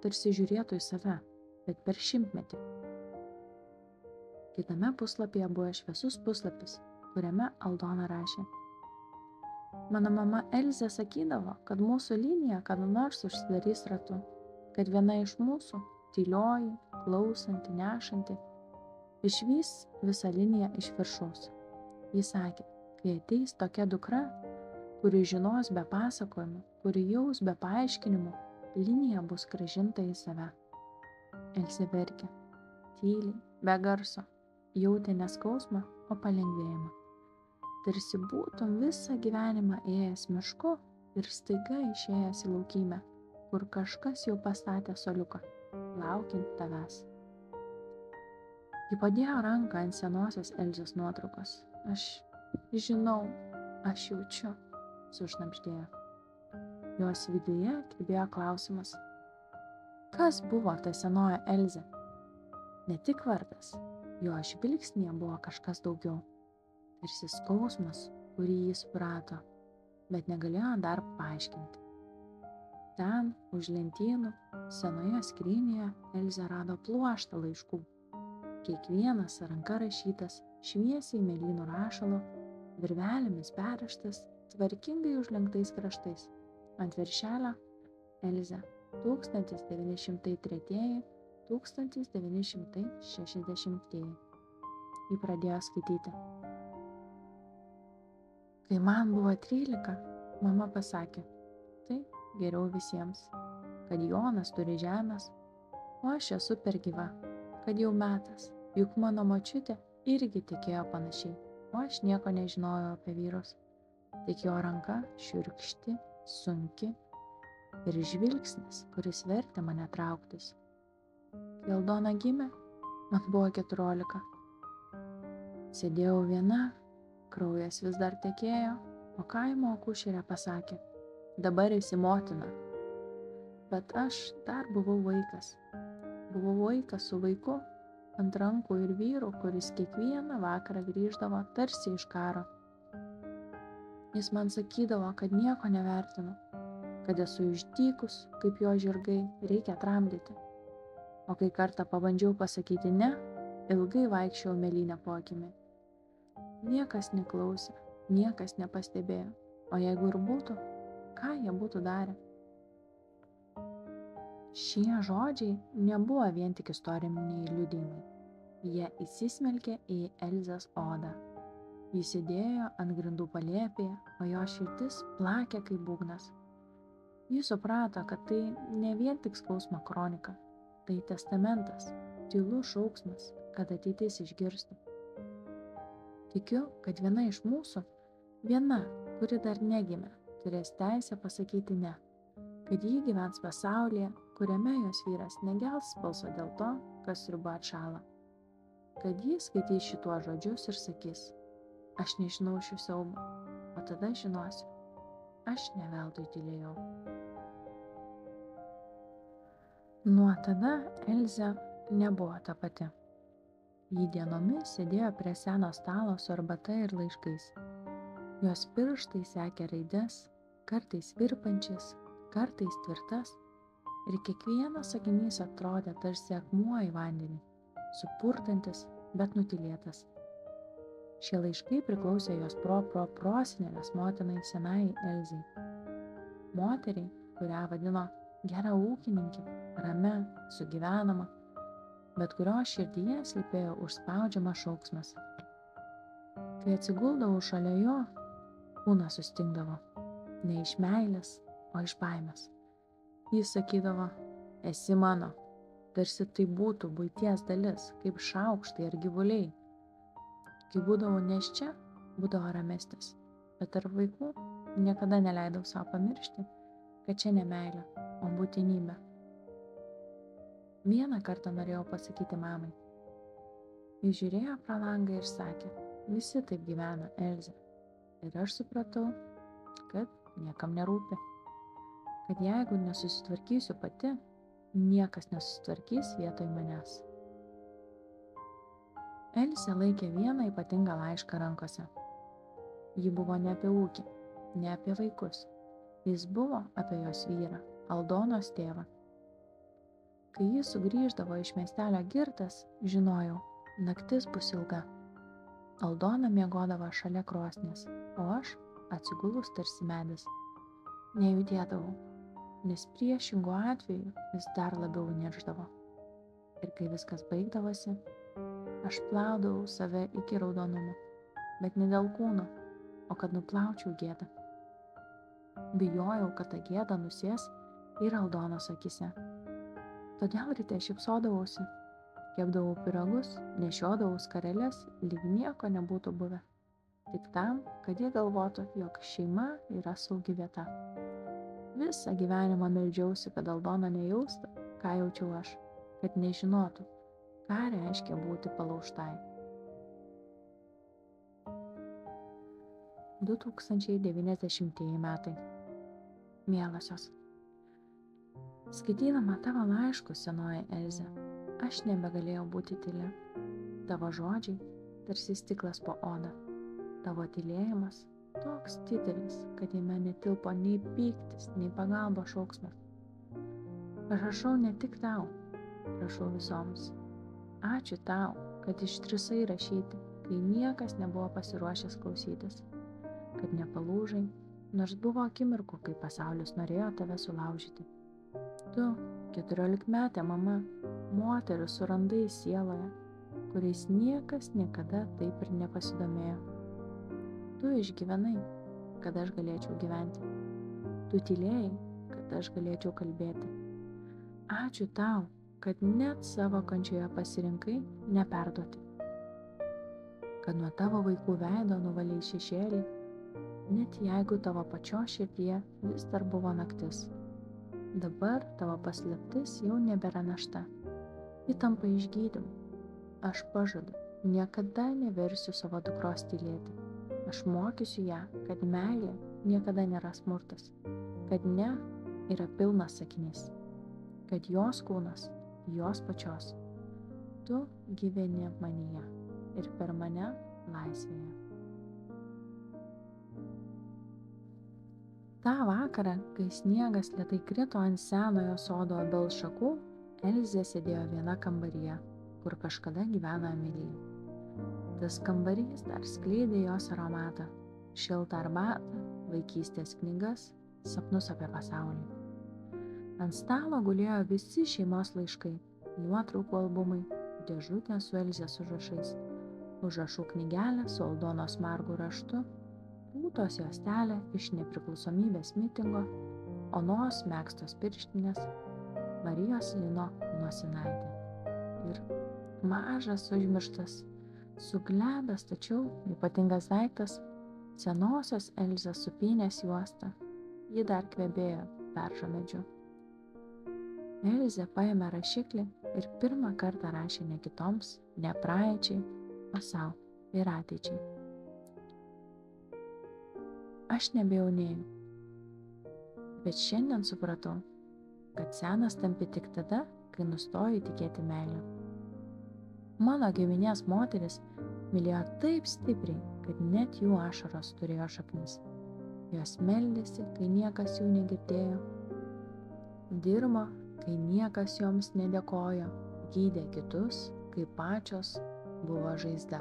Tarsi žiūrėtų į save, bet per šimtmetį. Kitame puslapyje buvo šviesus puslapis, kuriame Aldona rašė: Mano mama Elzė sakydavo, kad mūsų linija kada nors užsidarys ratu, kad viena iš mūsų, tylioji, klausanti, nešanti, išvys visą liniją iš viršaus. Jis sakė, kai ateis tokia dukra, kuri žinos be pasakojimų, kuri jaus be paaiškinimų, linija bus grąžinta į save. Elzė verkė, tyliai, be garso, jautė ne skausmą, o palengvėjimą. Tarsi būtum visą gyvenimą ėjęs mišku ir staiga išėjęs į laukymę, kur kažkas jau pastatė suoliuką, laukiant tavęs. Ji padėjo ranką ant senosios Elzės nuotraukos. Aš žinau, aš jaučiu, sušnabždėjo. Jos viduje kirbėjo klausimas. Kas buvo ta senoji Elzė? Ne tik vardas, jo žvilgsnėje buvo kažkas daugiau. Tarsi skausmas, kurį jis suprato, bet negalėjo dar paaiškinti. Ten, už lentynų, senoje skrynėje Elzė rado pluoštą laiškų. Kiekvienas ranka rašytas, šviesiai mėlynų rašalo, virvelėmis perraštas, tvarkingai užlenktais kraštais. Ant viršelio Elzė 1903–1960. Ji pradėjo skaityti. Kai man buvo 13, mama pasakė, tai geriau visiems, kad Jonas turi žemės, o aš esu per gyva, kad jau metas, juk mano močiutė irgi tikėjo panašiai, o aš nieko nežinojau apie vyrus. Tik jo ranka šiurkšti, sunki ir žvilgsnis, kuris vertė mane trauktis. Kai Aldona gimė, man buvo 14. Sėdėjau viena, kraujas vis dar tekėjo, o kaimo akušerė pasakė, dabar esi motina. Bet aš dar buvau vaikas. Buvau vaikas su vaiku ant rankų ir vyru, kuris kiekvieną vakarą grįždavo tarsi iš karo. Jis man sakydavo, kad nieko nevertinu, kad esu išdykus, kaip jo žirgai, reikia tramdyti. O kai kartą pabandžiau pasakyti ne, ilgai vaikščiau mėlynę po akimi. Niekas neklausė, niekas nepastebėjo, o jeigu ir būtų, ką jie būtų darę? Šie žodžiai nebuvo vien tik istoriniai liudijimai. Jie įsismelkė į Elzės odą. Jis sėdėjo ant grindų palėpėje, o jo širdis plakė kaip būgnas. Jis suprato, kad tai ne vien tik skausmo kronika, tai testamentas, tylus šauksmas, kad ateitis išgirstų. Tikiu, kad viena iš mūsų, viena, kuri dar negimė, turės teisę pasakyti ne, kad ji gyvens pasaulyje, kuriame jos vyras negels balso dėl to, kas sriuba atšąla. Kad ji skaitys šituos žodžius ir sakys, aš nežinau šių siaubų, o tada žinosiu, aš ne veltui tylėjau. Nuo tada Elzė nebuvo ta pati. Ji dienomis sėdėjo prie seno stalo su arbata ir laiškais. Jos pirštai sekė raides, kartais virpančias, kartais tvirtas, ir kiekvienas sakinys atrodė tarsi akmuo į vandenį, supurtantis, bet nutylėtas. Šie laiškai priklausė jos prosenelės motinai senai Elzei. Moteriai, kurią vadino gera ūkininkė, ramia, sugyvenama, bet kurios širdyje slypėjo užspaudžiamas šauksmas. Kai atsiguldavau šalia jo, kūnas sustingdavo, ne iš meilės, o iš baimės. Jis sakydavo, esi mano, tarsi tai būtų buities dalis, kaip šaukštai ar gyvuliai. Kai būdavau nėščia, būdavo ramesnis, bet tarp vaikų niekada neleidau savo pamiršti, kad čia ne meilė, o būtinybė. Vieną kartą norėjau pasakyti mamai. Jis žiūrėjo pro langą ir sakė, visi taip gyvena, Elzė. Ir aš supratau, kad niekam nerūpi. Kad jeigu nesusitvarkysiu pati, niekas nesusitvarkys vietoj manęs. Elzė laikė vieną ypatingą laišką rankose. Ji buvo ne apie ūkį, ne apie vaikus. Jis buvo apie jos vyrą, Aldonos tėvą. Kai jis sugrįždavo iš miestelio girtas, žinojau, naktis bus ilga. Aldona miegodavo šalia krosnies, o aš atsigulus tarsi medis. Nejudėdavau, nes priešingu atveju jis dar labiau niršdavo. Ir kai viskas baigdavosi, aš plaudavau save iki raudonumo, bet ne dėl kūno, o kad nuplaučiau gėdą. Bijojau, kad ta gėda nusės ir Aldonos akise. Todėl ryte šypsodavausi, kepdavau pyragus, nešiodavau skareles, lyg nieko nebūtų buvę. Tik tam, kad jie galvotų, jog šeima yra saugi vieta. Visą gyvenimą meldžiausi, kad Aldona nejaustų, ką jaučiau aš, kad nežinotų, ką reiškia būti palaužtai. 2090 metai. Mielosios. Skaitydama tavo laiškus, senoji Elze, aš nebegalėjau būti tyli. Tavo žodžiai tarsi stiklas po oda. Tavo tylėjimas toks didelis, kad jame netilpo nei pyktis, nei pagalbos šauksmas. Aš rašau ne tik tau, rašau visoms. Ačiū tau, kad išdrįsai rašyti, kai niekas nebuvo pasiruošęs klausytis. Kad nepalūžai, nors buvo akimirkų, kai pasaulis norėjo tave sulaužyti. Tu, 14-metė mama, moterį surandai sieloje, kuriais niekas niekada taip ir nepasidomėjo. Tu išgyvenai, kad aš galėčiau gyventi. Tu tylėjai, kad aš galėčiau kalbėti. Ačiū tau, kad net savo kančioje pasirinkai neperduoti. Kad nuo tavo vaikų veido nuvalei šešėlį, net jeigu tavo pačios širdyje vis dar buvo naktis. Dabar tavo paslaptis jau nebėra našta. Ji tampa išgydymu. Aš pažadu, niekada neversiu savo dukros tylėti. Aš mokysiu ją, kad meilė niekada nėra smurtas, kad ne yra pilnas sakinys, kad jos kūnas, jos pačios. Tu gyveni manyje ir per mane laisvėje. Ta vakarą, kai sniegas lėtai krito ant senojo sodo obels šakų, Elzė sėdėjo viena kambaryje, kur kažkada gyveno Emilija. Tas kambarys dar skleidė jos aromatą, šiltą arbatą, vaikystės knygas, sapnus apie pasaulį. Ant stalo gulėjo visi šeimos laiškai, nuotraukų albumai, dėžutė su Elzės užrašais, užrašų knygelė su Aldonos margų raštu, Rūtos juostelė iš nepriklausomybės mitingo, Onos megztos pirštinės, Marijos lino nosinaitė ir mažas užmirštas, suglebęs tačiau ypatingas daiktas, senosios Elzės supynės juosta. Ji dar kvepėjo beržo medžiu. Elzė paėmė rašiklį ir pirmą kartą rašė ne kitoms, ne praeičiai, o savo ir ateičiai. Aš nebejaunėjau, bet šiandien supratau, kad senas tampi tik tada, kai nustoji tikėti meilę. Mano giminės moteris mylėjo taip stipriai, kad net jų ašaros turėjo šaknis. Jos meldėsi, kai niekas jų negirdėjo, dirbo, kai niekas joms nedėkojo, gydė kitus, kai pačios buvo žaizda.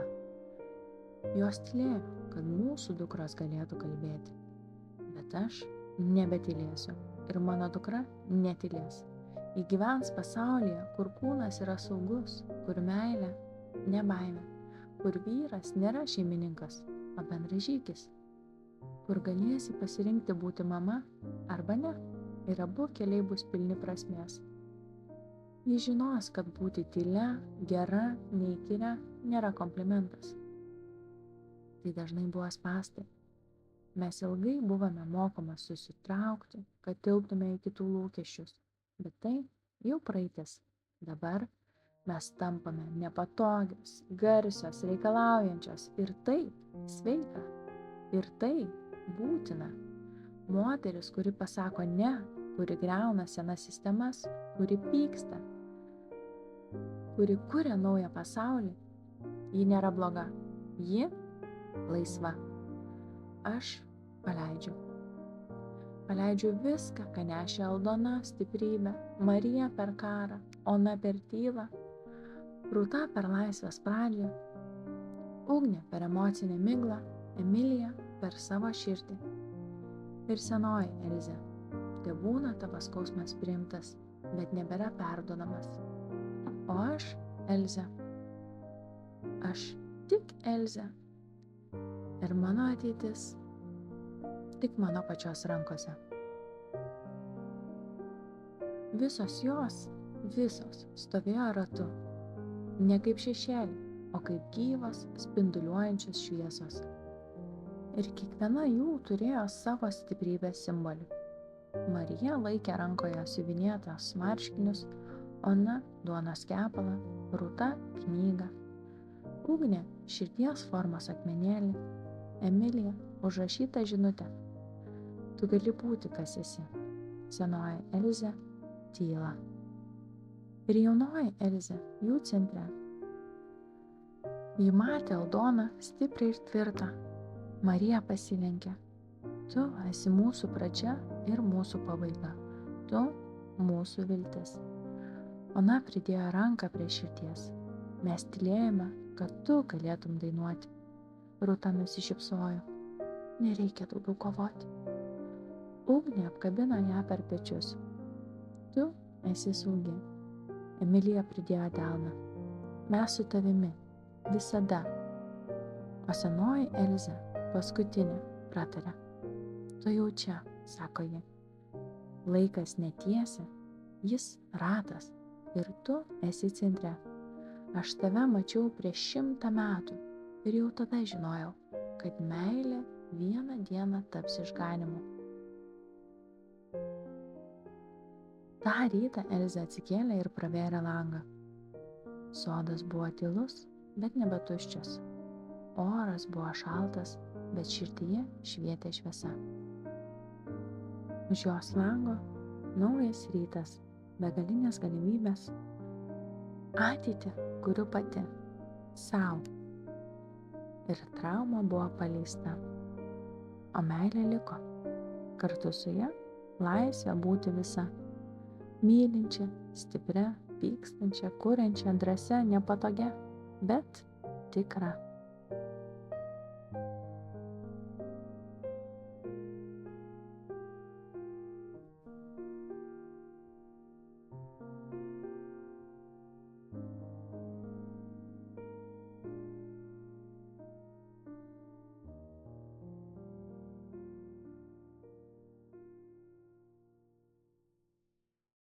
Jos tylėjo, kad mūsų dukros galėtų kalbėti. Bet aš nebetylėsiu ir mano dukra netylės. Ji gyvens pasaulyje, kur kūnas yra saugus, kur meilė ne baimė, kur vyras nėra šeimininkas, o bendražygis, kur galėsi pasirinkti būti mama arba ne ir abu keliai bus pilni prasmės. Ji žinos, kad būti tylia, gera, neįkyria nėra komplimentas. Tai dažnai buvo spąstai. Mes ilgai buvome mokomas susitraukti, kad tilptume į kitų lūkesčius, bet tai jau praeitis. Dabar mes tampame nepatogios, garsios, reikalaujančios ir tai sveika, ir tai būtina. Moteris, kuri pasako ne, kuri griauna senas sistemas, kuri pyksta, kuri kuria naują pasaulį, ji nėra bloga, ji laisva. Aš paleidžiu. Paleidžiu viską, ką nešė Aldona stiprybę, Marija per karą, Ona per tylą, Rūta per laisvės pradžią, Ugnė per emocinę miglą, Emilija per savo širdį. Ir senoji Elzė, tebūna tavo skausmas priimtas, bet nebėra perduodamas. O aš, Elzė, aš tik Elzė. Ir mano ateitis tik mano pačios rankose. Visos jos, stovėjo ratu, ne kaip šešėliai, o kaip gyvos, spinduliuojančios šviesos. Ir kiekviena jų turėjo savo stiprybės simbolį. Marija laikė rankoje siuvinėtos marškinius, Ona duonos kepalą, Rūta knygą, Ugnė širdies formos akmenėlį, Emilija užrašytą žinutę. Tu gali būti, kas esi. Senoji Elzė, tyla. Ir jaunoji Elzė jų centre. Ji matė Aldoną stipriai ir tvirtą. Marija pasilenkė. Tu esi mūsų pradžia ir mūsų pabaiga. Tu mūsų viltis. Ona pridėjo ranką prie širdies. Mes tylėjome, kad tu galėtum dainuoti. Rūta nusišypsojo. Nereikia daugiau kovoti. Ugnė apkabino ją per pečius. Tu esi saugi. Emilija pridėjo delną. Mes su tavimi. Visada. O senoji Elzė, paskutinė, pratarė. Tu jau čia, sako ji. Laikas netiesia, jis ratas ir tu esi centre. Aš tave mačiau prieš 100 metų ir jau tada žinojau, kad meilė vieną dieną taps išganimu. Ta rytą Elzė atsikėlė ir pravėrė langą. Sodas buvo tylus, bet nebetuščias. Oras buvo šaltas, bet širdyje švietė šviesa. Už jos lango naujas rytas, begalinės galimybės. Ateitį kuriu pati, sau. Ir trauma buvo paleista, o meilė liko. Kartu su ja laisvė būti visa. Mylinčia, stipria, pykstančia, kuriančia, drąsia, nepatogia, bet tikra.